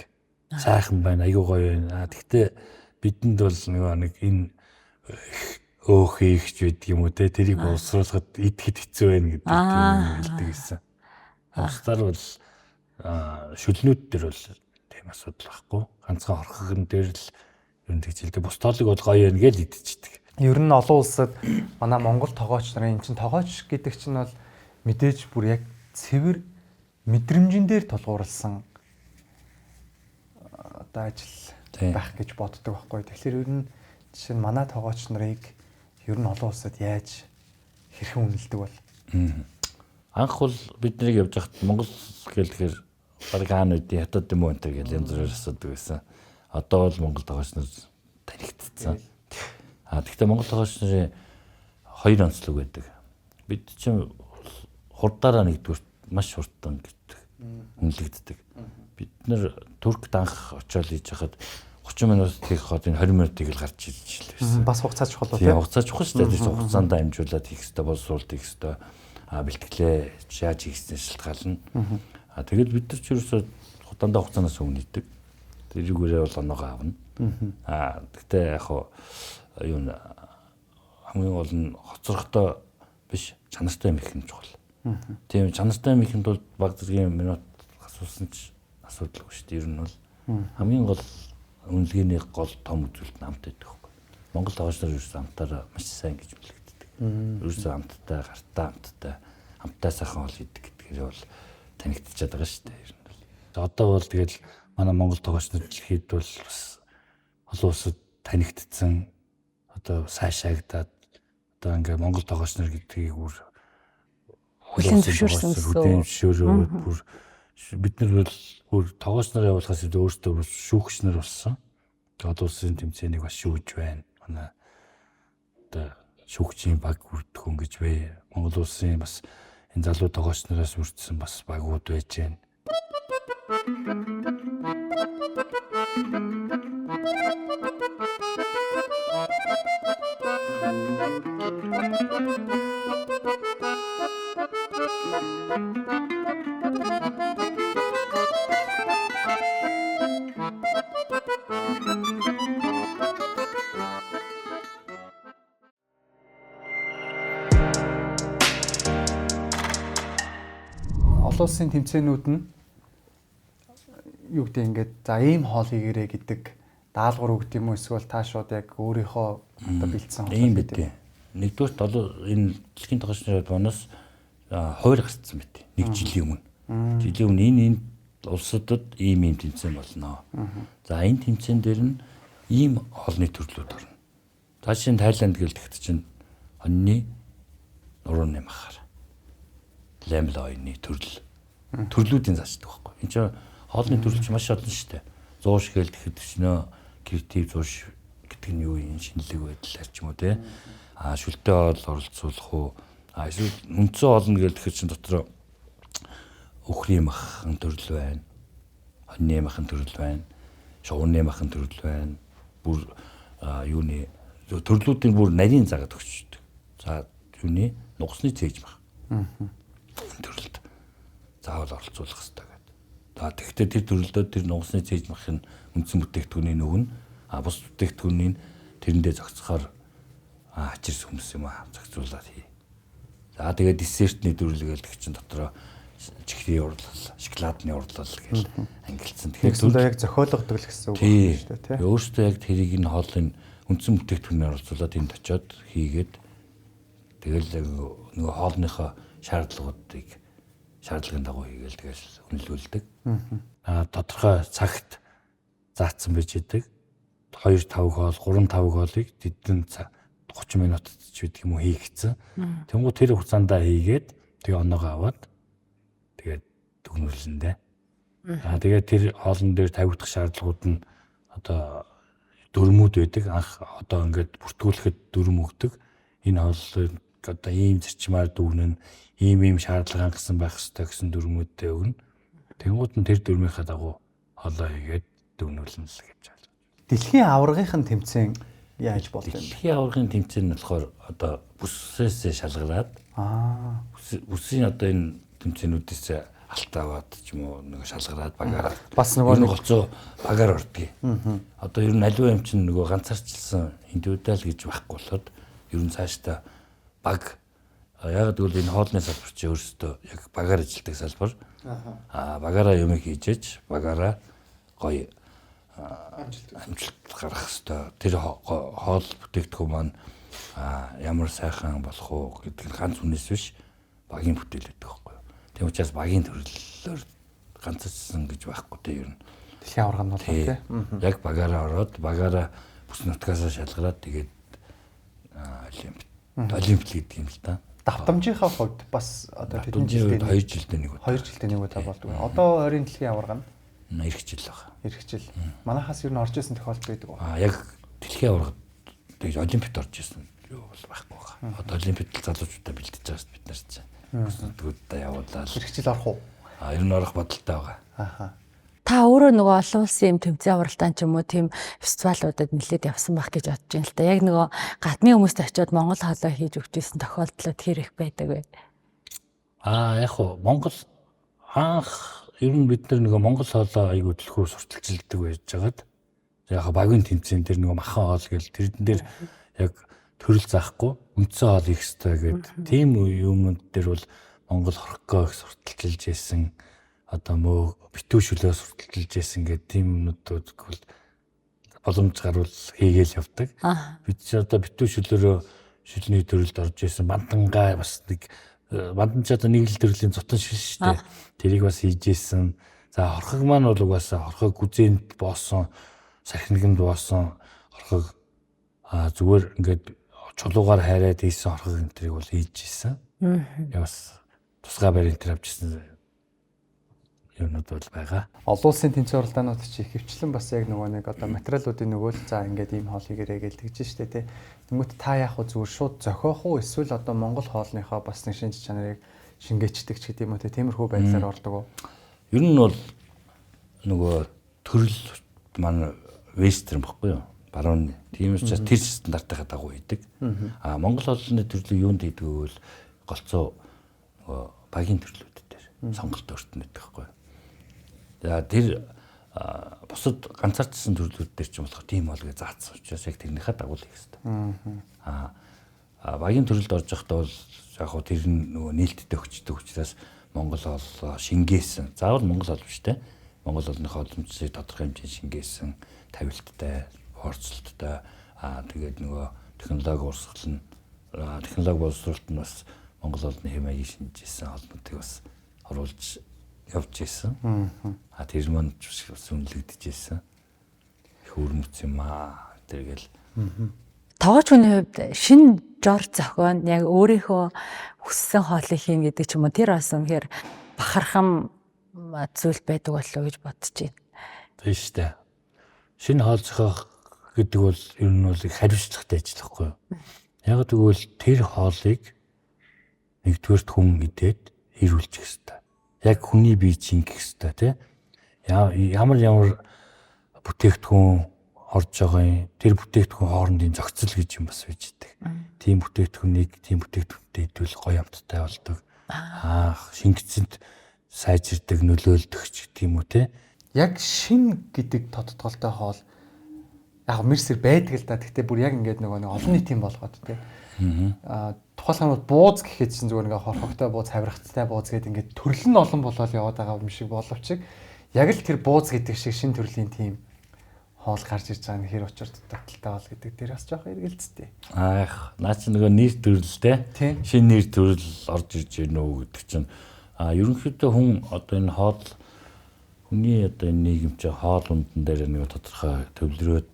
Сайхан байна, аюу гоё байна. Гэхдээ бидэнд бол нэг энэ өөх хийхч байдаг юм уу те тэрийг боловсруулахад идэхэд хэцүү байна гэдэг юм хэлдэг гэсэн. Амстаар бол шүлнүүд дээр бол тийм асуудал байхгүй. Ганцхан орхигн дээр л ер нь тэгжилдэг. Бус тоолыг бол гоё байна гэж идчихдэг. Ер нь олон улсад манай Монгол тогооч нарын чинь тогооч гэдэг чинь бол мэдээж бүр яг цэвэр мэдрэмжэн дээр тулгуурласан одоо ажил байх гэж боддог байхгүй. Тэгэхээр ер нь жишээ нь манай тогооч нарыг ер нь олон улсад яаж хэрхэн үнэлдэг бол анх бол бид нарыг явж хахад Монгол гэлэхээр баг хаануудын хятад юм уу энэ гэж янз бүрээр асуудаг байсан. Одоо бол Монгол тогооч нар танигдсан. Гэхдээ Монгол тогооч нарын хоёр онцлог байдаг. Бид чинь хурдаараа нэгдүгээр маш хурдан гэдэг үнэлэгддэг. Бид нар Туркд анх очиод хийж хахад 30 минут хийх хот энэ 20 минутыг л гарч ирж байсан. Бас хугацаа чухал уу тийм хугацаа чухал шүү дээ. Тэр хугацаанд амжуулаад хийх хэрэгтэй, боловсруулалт хийх хэрэгтэй. Бэлтгэлээ яаж хийхсэн шалтгаална. Тэгээд бид нар ч ерөөсөө дандаа хугацаанаас өмнө хийдэг. Тэрүүгээрээ бол оноогоо авна. Гэхдээ яг юу хамгийн гол нь хоцрогтой биш, чанартай юм их юм чухал. Тийм чанартай юм ихэнд бол баг зэргийн минут асуусан ч асуудалгүй шүү дээ. Ер нь бол хамгийн гол үнэлгээний гол том үзүүлэлт намт байдаг байхгүй. Монгол тоглогч нар ерөөсөө амтаараа маш сайн гэж бэлэгддэг. Ерөөсөө амттай, гартаа амттай, амттай сайхан бол хийдэг гэдгээр бол танигдчихад байгаа шүү дээ. Ер нь бол. Одоо бол тэгэл манай монгол тоглогч нар дэлхийд бол бас олон улсад танигдсан одоо сайшаагдаад одоо ингээ монгол тоглогч нар гэдгийг хүлэн зөвшөөрсөн бүр бид нар бүр тоглогч нар явуулахаас өөртөө бас шүүгч нар болсон. Одоо улсын тэмцээнийг бас шүүгж байна. Манай одоо шүүгчийн баг бүрдгэн гэж бай. Монгол улсын бас энэ залуу тоглогч нараас үрдсэн бас багууд байж байна. Олон улсын тэмцээнүүд нь юу гэдэг ингээд за ийм хоол хийгэрээ гэдэг даалгавар өгд юм уу эсвэл та шууд яг өөрийнхөө одоо бэлдсэн хоол ийм бит. Нэгдүгээр энэ дэлхийн тоглогчдын боноос хууль гарцсан байт. Нэг жилийн өмнө. Жилийн өмнө энэ улсуудад ийм тэмцээн болно. За энэ тэмцээн дээр нь ийм хоолны төрлүүд орно. За жишээ нь Тайланд гэлтэхэд чинь хоньны нуруу нэмахаар лемлойны төрөл төрлүүдийн заачдаг байхгүй. Энд чинь хоолны төрөл чинь маш олон шүү дээ. 100 шигээл тэгэхэд чинь креатив 100 гэдэг нь юу юм шинэлэг байдлаар ч юм уу те. Шүлтэй хоол оролцуулах уу. Эсвэл үндсэн хоолны гээл тэгэхэд чинь дотор өхрийн махан төрөл байна. Хоньны махан төрөл байна. Шувууны махан төрөл байна. Бүр юуны төрлүүдийн бүр нарийн заагаад өгчдөг. За юуны нугасны цээж мах. Төрөлд заавал оролцуулах хэрэгтэй гэдэг. За тэгэхдээ тэр төрөлдөө тэр нугасны цээж махын үндсэн бүтээгдэхүүний нөгөө нь бус бүтээгдэхүүнийг тэрэндээ зохицохоор ачирс хүмүүс юм зохицуулаад хий. За тэгээд десертний төрөлгээл гэх чинь дотроо чихрийн урлал, шоколадны урлал гэж ангилсан. Тэгэхээр яг зохиологддог л гэсэн үг байна шүү дээ, тийм. Өөрөөсөө яг тэрийг нь хоолын үндсэн бүтээгдэхүүнээр оролцуулаад энд очиод хийгээд тэгэл нөгөө хоолныхоо шаардлагын дагуу хийгээл тэгэл үнэлүүлдэг. Тодорхой цагт заасан байж идэг. 2-5 хоол, 3-5 хоолыг тэдэн 30 минутад ч гэдэг юм уу хийгдсэн. Тэнгуү тэр хугацаанд хийгээд тэгээ оноогоо аваад тэгээд дүгнүүлэндээ. Тэгээд тэр хоолн дээр тавигдах шаардлагууд нь одоо дөрмүүд байдаг. Анх одоо ингээд бүртгүүлэхэд дөрм өгдөг. Энэ хоолыг одоо ийм зарчмаар дүгнэн, ийм шаардлага хангасан байх ёстой гэсэн дөрмүүдтэй өгнө. Тэнгууд нь тэр дөрмийнхаа дагуу хоолоо хийгээд дүгнүүлнэ л гэж байна. Дэлхийн аваргын тэмцээн яаж болов вэ? Дэлхийн аваргын тэмцээн нь болохоор одоо бүсээсээ шалгараад бүсийн одоо энэ тэмцээнүүдээс алтаваад ч юм уу нэг шалгараад багаараа бас нөгөө голцоо багаар ордгийг. Одоо ер нь аливаа юм чинь нөгөө ганцаарчилсан индивидуал гэж байхгүй болоод ер нь цаашдаа баг яг гэвэл энэ хоолны салбар чи өөрөөсөө яг багаар ажилтдаг салбар. Багаараа юм хийжээж багаараа гоё амжилт гарах хэвээр тэр хоол бүтээгдэхүүн маань ямар сайхан болох уу гэдэг нь ганц үнээс биш багийн бүтээл гэдэг байхгүй юу. Тийм учраас багийн төрлөөр ганцаарчсан гэж байхгүй дээ ер нь. Дэлхийн аварга нь бол тийм. Яг багаараа ороод багаараа бүс нутгаасаа шалгараад тэгээд олимп гэдэг юм л да. Давтамжийнхаа хувьд бас одоо тэдний жилдээ 2 жилдээ нэг удаа. 2 жилдээ нэг удаа болдог. Одоо ойрын дэлхийн аварга нь ирэх жил байгаа. Ирэх жил. Манайхаас ер нь орж исэн тохиолдол байдаг уу? Яг дэлхийн аварга тэгж олимпиад орж исэн юу бол байхгүй байгаа. Одоо олимпиад залуучуудаа бэлдэж байгаа шүү бид нар чинь. Өсөлтгүүдээ явуулаад. Ирэх жил орох уу? Ер нь орох бодолтой байгаа. Та өөрөө нөгөө олон улсын юм тэмцээн уралдаан ч юм уу тийм фестивалуудад нэлээд явсан байх гэж бодож байна л да. Яг нөгөө гадны хүмүүст очиод Монгол хоолой хийж өгч ирсэн тохиолдлууд хэр их байдаг вэ? Яг хуу Монгол анх ер нь бид нөгөө Монгол хоолой айгуу төлхөө сурталчилдаг байж байгаад яг багийн тэмцээн дээр нөгөө махан хоол гэл тэрэн дээр яг төрөл заахгүй үндсэн хоол их хэвээр гээд тийм юмнууд дээр бол Монгол хорхгоо их сурталчилж байсан. Одоо мөө битүүшүлөө сурталчилж байсан гэдэг тийм юмнууд бол боломж гарвал хийгээл явдаг. Бид ч одоо битүүшүлөөрөө шилний төрөлд орж исэн бандангаа бас нэг бандан ч одоо нэг л төрлийн зутан шил шүү дээ. Тэрийг бас хийж исэн. За хорхог маань бол угаасаа хорхог гүзээнд боосон, сахингэнд боосон хорхог зүгээр ингээд чулуугаар хайраад ийсэн хорхог энэ тэрийг бол хийж исэн. Бас тусгай барийн тэр авчихсан юмнууд бол байгаа. Олон улсын тэмцээн уралдаанууд чи хөвчлэн бас яг нөгөө нэг одоо материалуудын нөгөө л за ингээд ийм хоол хийгэрэй гэж тэгж штэ тий. Тэнгүүт та яг хуу зүгээр шууд зохиох уу эсвэл одоо Монгол хоолныхоо бас нэг шинж чанарыг шингээчдэг ч гэдэг юм уу тий. Тиймэрхүү байдлаар ордог уу? Ер нь бол нөгөө төрөл маань вестерн баггүй юу? Баруун. Тийм учраас тэр стандартынхаа дагуу хийдэг. Монгол хоолны төрлийг юунд хийдэг вэ? Голцоо нөгөө багийн төрлүүд дээр сонголт өртөн байдаг байхгүй юу? За тэр бусад ганцаардсан төрлүүд дээр ч юм болох тийм бол гэж заасан учраас яг тэрнийхээ дагуу хийх хэрэгтэй. Багийн төрөлд орж явахдаа бол яг хөө тэр нөгөө нээлттэй өгчдөг учраас Монгол хоол шингээсэн. Заавал Монгол хоол биш те. Монгол хоолны хоолмцыг тодорхой хэмжээнд шингээсэн, тавилттай, орцолттой тэгээд нөгөө технологи урсгал нь технологи боловсруулалт нь бас Монгол хоолны хэмээг шинжижсэн холбоотыг бас оруулж явж ирсэн. Тэр маань бас үнэлэгдэж ирсэн. Их өрмөц юм тэргээл. Тоогч хүний хувьд шинэ жор зохион яг өөрийнхөө хүссэн хоолыг хийн гэдэг ч юм уу тэр бас үнэхээр бахархам зүйл байдаг болов уу гэж бодож байна. Тийм шүү дээ. Шинэ хоол зохиох гэдэг бол ер нь бол их хариуцлагатай ажиллахгүй юу? Яг тэгвэл тэр хоолыг нэгдүгээрт хүн идээд ирүүлчих хэрэгтэй. Яг хүний бие чингэх хэрэгтэй тий. Ямар бүтээгдэхүүн орж байгаа юм. Тэр бүтээгдэхүүн хоорондын зохицол гэж юм бас байж идэг. Тийм бүтээгдэхүүнийг тийм бүтээгдэхүүнтэй идвэл гоё амттай болдог. Шингэцэнд сайжирдаг, нөлөөлдөг ч гэдэг юм уу тий. Яг шин гэдэг тодтголтой хоол яг мэрсэр байдаг л да. Гэхдээ бүр яг ингээд нөгөө олон нийтийн болгоод тий. Тухайлбал бууз гэхэд чинь зүгээр ингээ хорхогтой бууз, хавиргатай бууз гэдэг ингээ төрөл нь олон болоод яваад байгаа юм шиг боловч яг л тэр бууз гэдэг шиг шин төрлийн тийм хоол гарч ирж байгаа нь хэр учир дутагдaltaй бол гэдэг дээр бас жоох эргэлзтэй. Наа чи нөгөө нэр төрөлтэй шин нэр төрөл орж ирж байна уу гэдэг чинь ерөнхийдөө хүн одоо энэ хоол хүний одоо энэ нийгэм чи хоол ундан дээр нэг тодорхой төвлөрөөд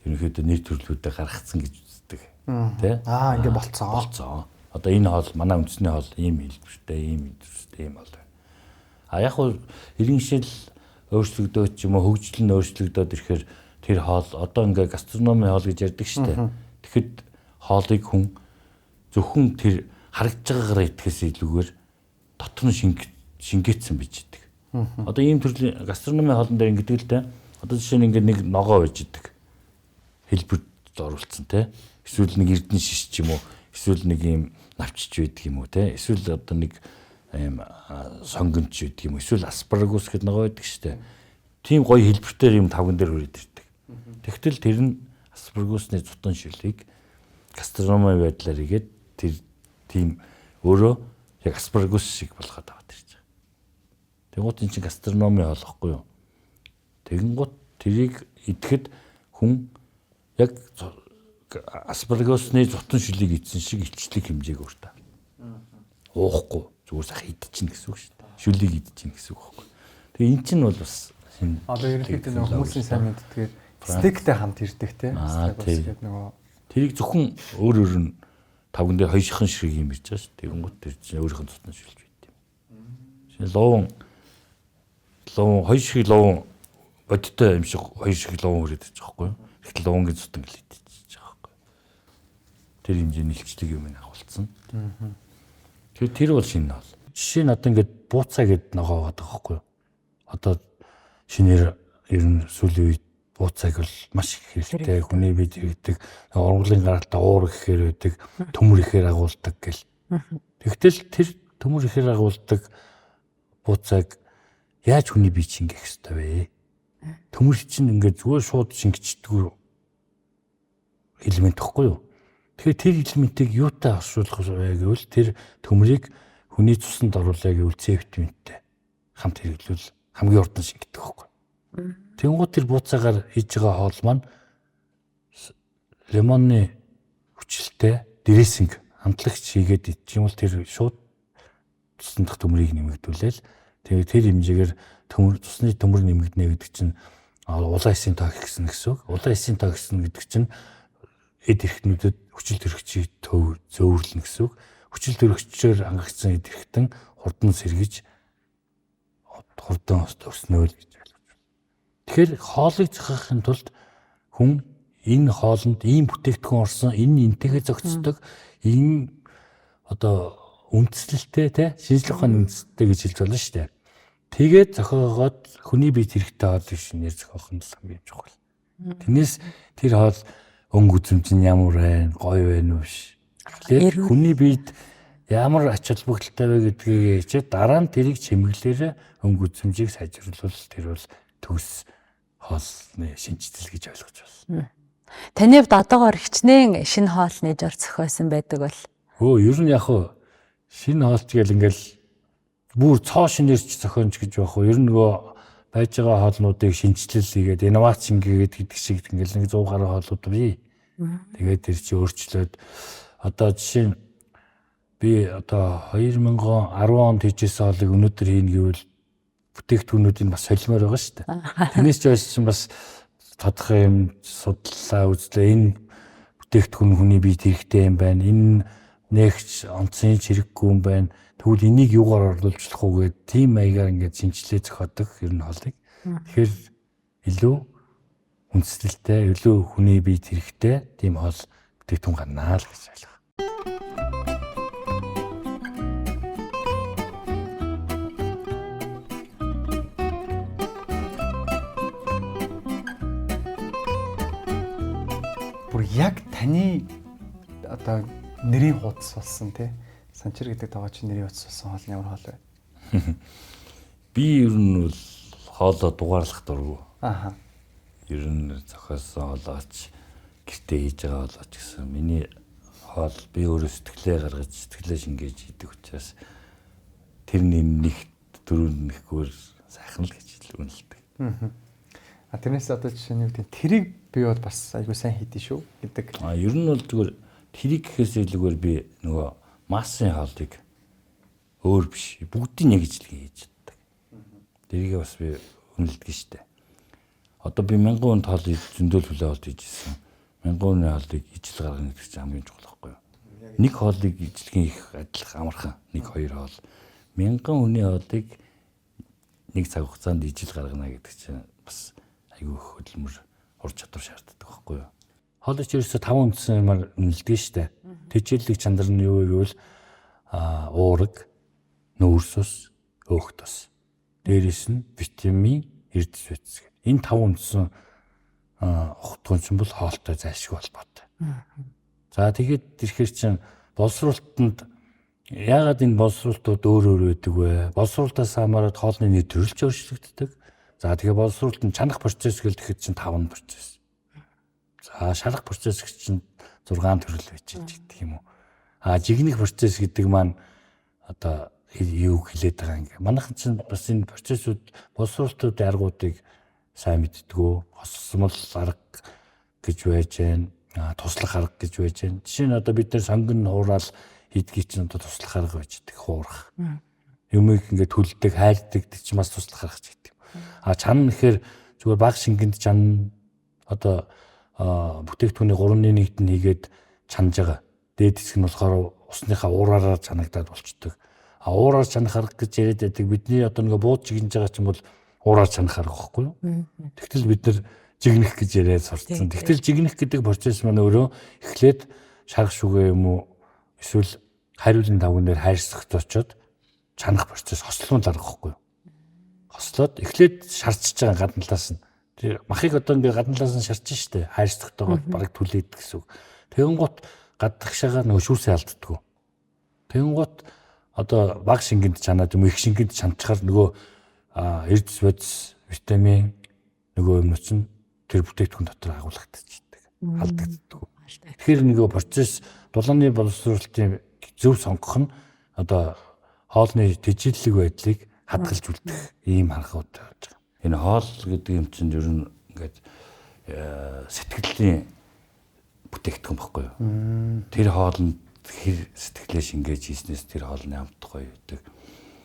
ерөнхийдөө нэр төрлүүдээ гаргацсан гэж үздэг. Тэ? Ингээ болцсон. Одоо энэ хоол манай үндэсний хоол ийм хэлбэртэй, ийм хэлбэртэй ийм бол байна. Яг хуу иргэн шил өөрчлөгдөөд ч юм уу хөгжил нь өөрчлөгдөөд ирэхээр тэр хоол одоо ингээ гастрономи хоол гэж ярьдаг шүү дээ. Тэгэхэд хоолыг хүн зөвхөн тэр харагдж байгаагаар идэхээс илүүгээр дотор нь шингээцсэн байж идэг. Одоо ийм төрлийн гастрономи хоолн дээр ингэдэг л дээ. Одоо жишээ нь ингээ нэг ногоо байж идэг. Хэлбэрт оруулсан те. Эсвэл нэг эрдэнэ шиш ч юм уу, эсвэл нэг юм навчч байдаг юм уу те. Эсвэл одоо нэг ийм сонгонч байдаг юм уу, эсвэл аспарагус гэдэг нэг байдаг штэ. Тийм гоё хэлбэртэй юм тавган дээр хүрээд ирдэг. Тэгтэл тэр нь аспарагусны зутан шилийг гастрономи байдлаар игээд тэр тийм өөрөө яг аспарагус шиг болгоод аваад ирж байгаа. Тэнгуут энэ чинь гастрономи болохгүй юу? Тэнгуут тэрийг идэхэд хүн яг аспарагусны зутан шилийг идсэн шиг илчлэг хэмжээг өөртөө. Уухгүй зүгээр сайхан идчихнэ гэсэн үг шүү дээ. Шүлийг идчихнэ гэсэн үг байхгүй. Тэгээ эн чинь бол бас одоо ерөнхийдөө нөгөө хүмүүсийн сайн мэддгээр стейктэй хамт ирдэг те. Стейк нөгөө тэрийг зөвхөн өөр нь тавган дээр хоёрхан ширхэг юм ирж байгаа шүү. Тэгэнгүүт тэр чинь өөрийнх нь зутан шилж байд юм. Шинэ луун хоёр ширхэг луун бодтой юм шиг хоёр ширхэг луун хүрээд байгаа байхгүй юу? Тэгтэл луунгийн зутан гэлээд тэр хэмжээний илчлэг юм агуулсан. Тэр бол шинэ хоол. Жишээ нь одоо ингээд бууцаа гэд ногоо байгаа байхгүй юу? Одоо шинээр ер нь сүүлийн үед бууцааг бол маш их хэрэгтэй. Хүний бид иргэдэг ургуулгын гаралтай уур гэхээр байдаг, төмөр ихээр агуулдаг гэл. Тэгтэл тэр төмөр ихээр агуулдаг бууцааг яаж хүний бие шингэх ёстой вэ? Төмөр чинь ингээд зүгээр шууд шингэждэг элемент гэхгүй юу? Тэгэхээр тэр элементийг юутай оршуулах вэ гэвэл тэр төмрийг хүний цуснд оруулаа гэвэл С витаминтай хамт хэрэглүүл хамгийн урд нь шингэдэг байхгүй. Тэнгуут тэр бууцаагаар хийж байгаа хоол маань лимонны хүчилтэй дрессинг хамтлагч хийгээд идчих юм бол тэр шууд цусны дах төмрийг нэмэгдүүлээл тэгээд тэр хэмжээгээр цусны төмөр нэмэгдэнэ гэдэг чинь улаан эсийн тоо ихсэн гэсэн үг. Улаан эсийн тоо ихсэн гэдэг чинь эд эрхтнүүдэд хүчил төрөгчийг зөөвөрлөнө гэсэн үг. Хүчил төрөгчөөр хангагдсан эд эрхтэн хурдан сэргэж хурдан өснөөл гэж ойлгож байна. Тэгэхээр хоолыг захихын тулд хүн энэ хоолнд ийм бүтээгдэхүүн орсон, энэ энтэйгээ зохицдог, энэ одоо үндэслэлтэй те шинжлэх ухааны үндэслэлтэй гэж хэлж болно шүү дээ. Тэгээд зохиогоод хүний биед хэрэгтэй хоол шинээр зохиох нь хамгийн чухал. Тэрнээс тэр хоол өнгө үзмж нь ямар байна, гоё байна уу биш. Тэгэхээр хүний биед ямар ач холбогдолтой вэ гэдгийг хичээд дараа нь тэрийг чимэглэлээр өнгө үзмжийг сайжруулбал тэр бол төгс хоолны шинжтэл гэж ойлгож байна. Таны хувьд одоогоор хичнээн шинэ хоол нээж ор зохиосон байдаг бол ер нь яг хөө шинэ хоолч гэл ингээл бүр цоо шинээрч зохионч гэж байх уу. Ер нь нөгөө байж байгаа хоолнуудыг шинжилэл хийгээд инновац хийгээд гэдэг шиг ингээл нэг 100 гаруй хоолууд бий. Тэгээд тэр чи өөрчлөөд одоо жишээ нь би одоо 2010 онд хийжсэн хоолыг өнөөдөр хийнэ гэвэл бүтээгдэхүүнүүдийг бас солимоор байгаа шүү дээ. Тэрнээс ч байсан бас тодорхой юм судлаа үзлээ. Энэ бүтээгдэхүүн хүний биед хэрэгтэй юм байна. Энэ нэгч онцны хэрэггүй юм байна. Тэгвэл энийг юугаар оруулж болох уу гэдэг тийм маягаар ингээд шинжилгээ зохиодог ер нь хоолыг. Тэгэхээр илүү үндэслэлтэй, илүү хүний биед хэрэгтэй тийм хоол бүтээгдэхүүн гарнаа л гэж ойлгох. Бүр яг таны одоо нэрийн хуудас болсон тий Санчир гэдэг тоо чи нэрийн хуудас болсон хоол нь ямар хоол вэ? Би ер нь бол хоолоо дугаарлах дурггүй. Ааха. Ер нь зохиосон хоолооч гэртээ хийж байгаа хоолооч гэсэн. Миний хоол би өөрөө сэтгэлээ гаргаж сэтгэлээ шингээж хийдэг учраас тэрний нэг дөрөв нэхгүйр сайхан л гэж хэлвэнэлдэг. Тэрнээс одоо жишээ нь тэрийг би бол бас айгүй сайн хийдэж шүү гэдэг. Ер нь бол зүгээр тэрийг гэхээс илүүгээр би нөгөө массын хоолыг өөр биш бүгдийг нэг ижлэг хийж чаддаг. Тэрийг бас би үнэлдэг штэ. Одоо би 1000 хүнд хоол зөндөл хүлээ хоол хийжсэн. 1000 хүний хоолыг ижил гаргана гэдэг чинь хамгийн чухал байхгүй юу? Нэг хоолыг ижлэгийн их адилах амархан 1-2 хоол. 1000 хүний хоолыг нэг цаг хугацаанд ижил гаргана гэдэг чинь бас айгүй их хөдөлмөр ур чадвар шаарддаг байхгүй юу? Хоолч ерөөсө 5 үндсэн юмар үнэлдэг штэ. Тэжээллэг чанар нь юу вэ гэвэл уураг, нүүрс ус, өөх тос. Дээрээс нь витамин, эрдэс үтс. Энэ 5 үндсэн ухтгын чинь бол хоолтой зайлшгүй холбоотой. За тэгээд ирэхээр чинь боловсруулалтанд яагаад энэ боловсруулалтууд өөр байдаг вэ? Боловсруулалтаас хамаарат хоолны нэр төрөлч өөрчлөгддөг. За тэгээд боловсруулалт нь чанах процесс гэхэд чинь 5 процесс. За шалах процесс гэж чинь 6 төрөл байж гэдэг юм уу. Жигнэх процесс гэдэг маань одоо юу хэлээд байгаа юм. Манайхан чинь бас энэ процессууд боловсруулалтуудын аргуудыг сайн мэддэггүй. Хосмол арга гэж байж байна. Туслах арга гэж байж байна. Жишээ нь одоо бид нэр сонгон хуурал хийдгийг чинь одоо туслах арга байж байгаа. Хуурах. Юмыг ингээд төлдөг, хайрдаг гэдэг чинь бас туслах арга гэж гэдэг. Чан гэхээр зүгээр баг шингэнд чан одоо бүтээгдэхүүний 3-1-т нь хийгээд чанаж байгаа. Дээд хэсэг нь болохоор усныхаа уураараа чанагдаад болчдөг. Уураар чанах арга гэж яриад байдаг. Бидний одоо нэг бууд жигнэж байгаа ч юм бол уураар чанах арга байхгүй юу? Тэгтэл бид нар жигнэх гэж яриад сурцсан. Тэгтэл жигнэх гэдэг процесс маань өөрөө эхлээд шарах шүгэ юм уу эсвэл хариулын давган дээр хайрсагт очоод чанах процесс хослуулна арга байхгүй юу? хослоод эхлээд шарчиж байгаа гадна талаас нь. Тэр махыг одоо ингээ гадна талаас нь шарчиж штэ. Хайрцагтайгаа бараг түлээд гэсэн үг. Тэгэнгუთ гадагшаага нөгөө шүүсээ алддаггүй. Тэгэнгუთ одоо баг шингэнд чанаад юм их шингэнд чанчаар нөгөө эрдэс бодис витамин нөгөө юмнууд нь тэр бүтээгдэхүүн дотор агуулгадчихдаг. Алдагддаг. Тэгэхээр нөгөө процесс дулааны боловсруулалтын зөв сонгох нь одоо хоолны тэжээллэг байдлыг хадгалж үлдэх ийм харахуйд байж байгаа. Энэ хоол гэдэг юм чинь ер нь ингээд сэтгэлийн бүтээгдэхүүн баггүй юу? Тэр хоолнд хэр сэтгэлээ шингээж хийснээс тэр хоолны амт гоё байдаг.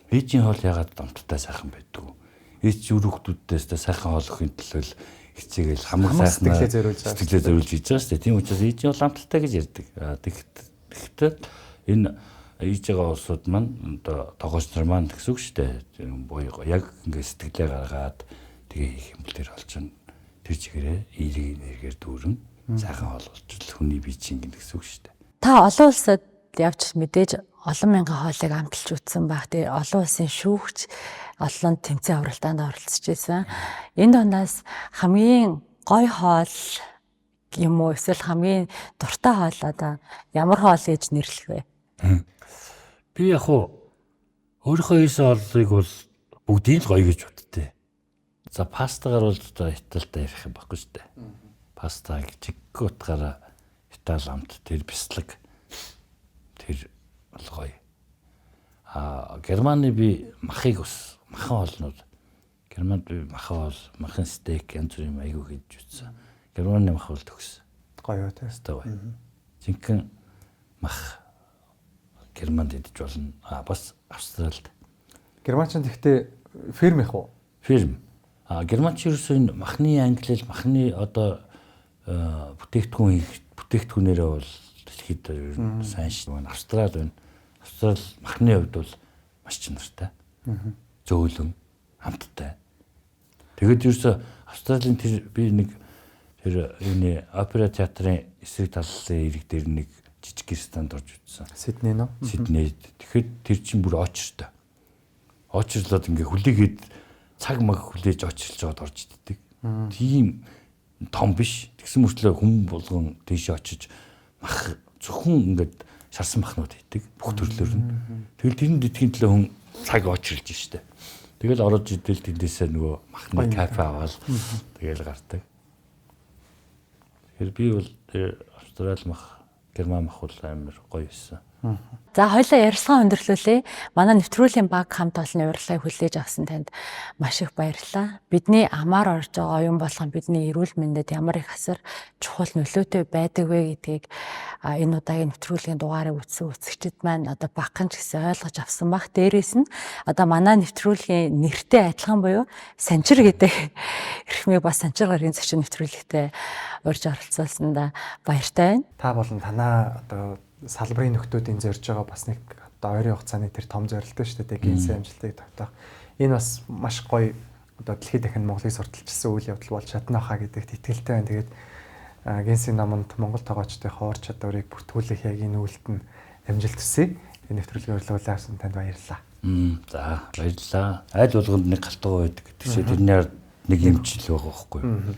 Ээжийн хоол ягаад амттай сайхан байдаг вэ? Ээж хүүхдүүдээс сайхан хоол өгөхийн төлөө хичээгээл хамаг сайхан сэтгэлээ зориулж хийж байгаа шүү дээ. Тийм учраас ээжийн хоол амттай гэж ярьдаг. Тэгэхдээ энэ ээж байгаа улсууд маань одоо тогооч нар маань гэсэн үг шүү дээ. Буюу яг ингээд сэтгэлээ гаргаад тэгээ хийх юм бол тэр болж байна. Тэр чигээрээ эерэг энергээр дүүрэн сайхан хоол болж хүний бие чинь гэсэн үг шүү дээ. Та олон улсад явж мэдээж олон мянган хоолыг амталж үтсэн баг. Тэгээ олон улсын шүүгч олон тэмцээн авралтанд оролцож байсан. Энэ доноос хамгийн гоё хоол юм уу эсвэл хамгийн дуртай хоол одоо ямар хоол гэж нэрлэх вэ? Би яг өөрийнхөө хийсэн хоолыг бол бүгдийг л гоё гэж боддتي. За пастагаар бол одоо Италид ярих юм баггүй шүү дээ. Паста чиг утгаараа Итали амт тэр бяцлаг тэр бол гоё. Германы би махыг бас махан хоолнууд. Германд би махан хоол, махан стейк янз бүрийн аягүй хийж үзсэн. Германы мах бол төгс. Гоё тий. Гоё. Жинхэнэ мах Германд идэж болно. Бас Австралид. Германч гэхдээ ферм их уу? Ферм. Германч ерөөсөө энэ махны англиэл махны одоо бүтээгдэхүүнээрээ бол дэлхийд ер нь сайн шүү. Австрал байна. Австрал махны хувьд бол маш чанартай. Зөөлөн, хамттай. Тэгэд ерөөсөө Австралийн тэр би нэг тэр юуны опера театрын эсрэг таллын ирэг дээр нэг жижиг ресторанд орж үзсэн. Сидней нөө? Сиднейд. Тэгэхэд тэр чинь бүр очртой. Очрлоод ингээ хүлээгээд цаг маг хүлээж очрлж жоод орж иддэг. Тийм том биш. Тэгсэн мөртлөө хүн болгон тийш очиж мах зөвхөн ингээд шарсан махнууд хийдэг. Бүх төрлөөр нь. Тэгэл тэрэнд идэхин төлөө хүн цаг очрлж штэ. Тэгэл ороод идэл тэндээсээ нөгөө махны кафе аваад тэгэл гардаг. Тэгэхээр би бол тэр Австрали мах, Герман мах бол амар гоё байсан. За хоёлаа ярилцлага өндөрлүүлээ. Манай нэвтрүүлгийн баг хамт олонны урилгыг хүлээж авсан танд маш их баярлалаа. Бидний амаар орж байгаа оюун болгон бидний эрүүл мэндэд ямар их асар чухал нөлөөтэй байдаг вэ гэдгийг энэ удаагийн нэвтрүүлгийн дугаарыг үзсэн үзэгчид маань одоо багхан ч гэсэн ойлгож авсан баг. Дээрээс нь одоо манай нэвтрүүлгийн нэртэй адилхан буюу Санчир гэдэг эрхмийг бас Санчир гарагийн зочин нэвтрүүлэгтээ урьж оролцуулсанд баяртай байна. Та болон танаа одоо салбарын нөхдүүдийн зорж байгаа бас нэг одоо ойрын хугацааны тэр том зорилттой шүү дээ. Генсийн амжилтыг тавтах. Энэ бас маш гоё одоо дэлхийд дахин Монголыг сурталчилсан үйл явдал болж чадна хаа гэдэгт итгэлтэй байна. Тэгээд Генсийн наманд Монгол тоогоочдын хоор чадварыг бүртгүүлэх яг энэ үйлд нь амжилт хүсье. Энэ нэвтрүүлгийн урилга авсан танд баярлалаа. За баярлалаа. Айл болгонд нэг галтгоо байдаг гэдэгсээ тэрний нэг эмчил байгаа байхгүй юу?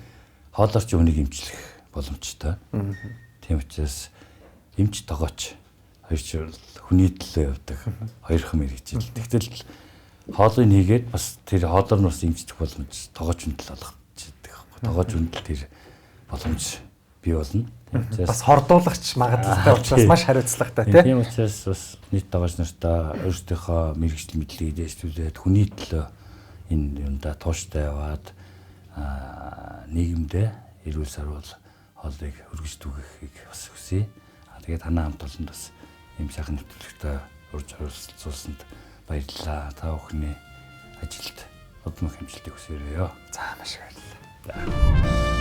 Хоолоор ч үнийг эмчлэх боломжтой. Тийм учраас эмч тогооч хоёр ч хүний төлөө явдаг хоёрхан мэрэгжил. Тэгтэл хоолыг хийгээд бас тэр хоолоор нь бас эмчдэх боломж тогооч үндэл олгогдчихдаг. Тогооч үндэл тэр боломж бий болно. Бас хордуулагч магадлалтай учраас маш хариуцлагатай тийм. Тийм учраас бас нийт тогооч нартаа өөрсдийнхөө мэрэгжил мэдлэгийг дэвшүүлээд хүний төлөө энэ юунда тууштай яваад нийгэмдээ эрүүл сарвал хоолыг хөргөж түгэхийг бас хүсье. Тэгээд танаа хамт олонд бас ийм сайхан нэвтрүүлэгтээ урьж оролцуулсанд баярлалаа. Та бүхний ажилд удмах амжилтыг хүсье. За маш их баярлалаа.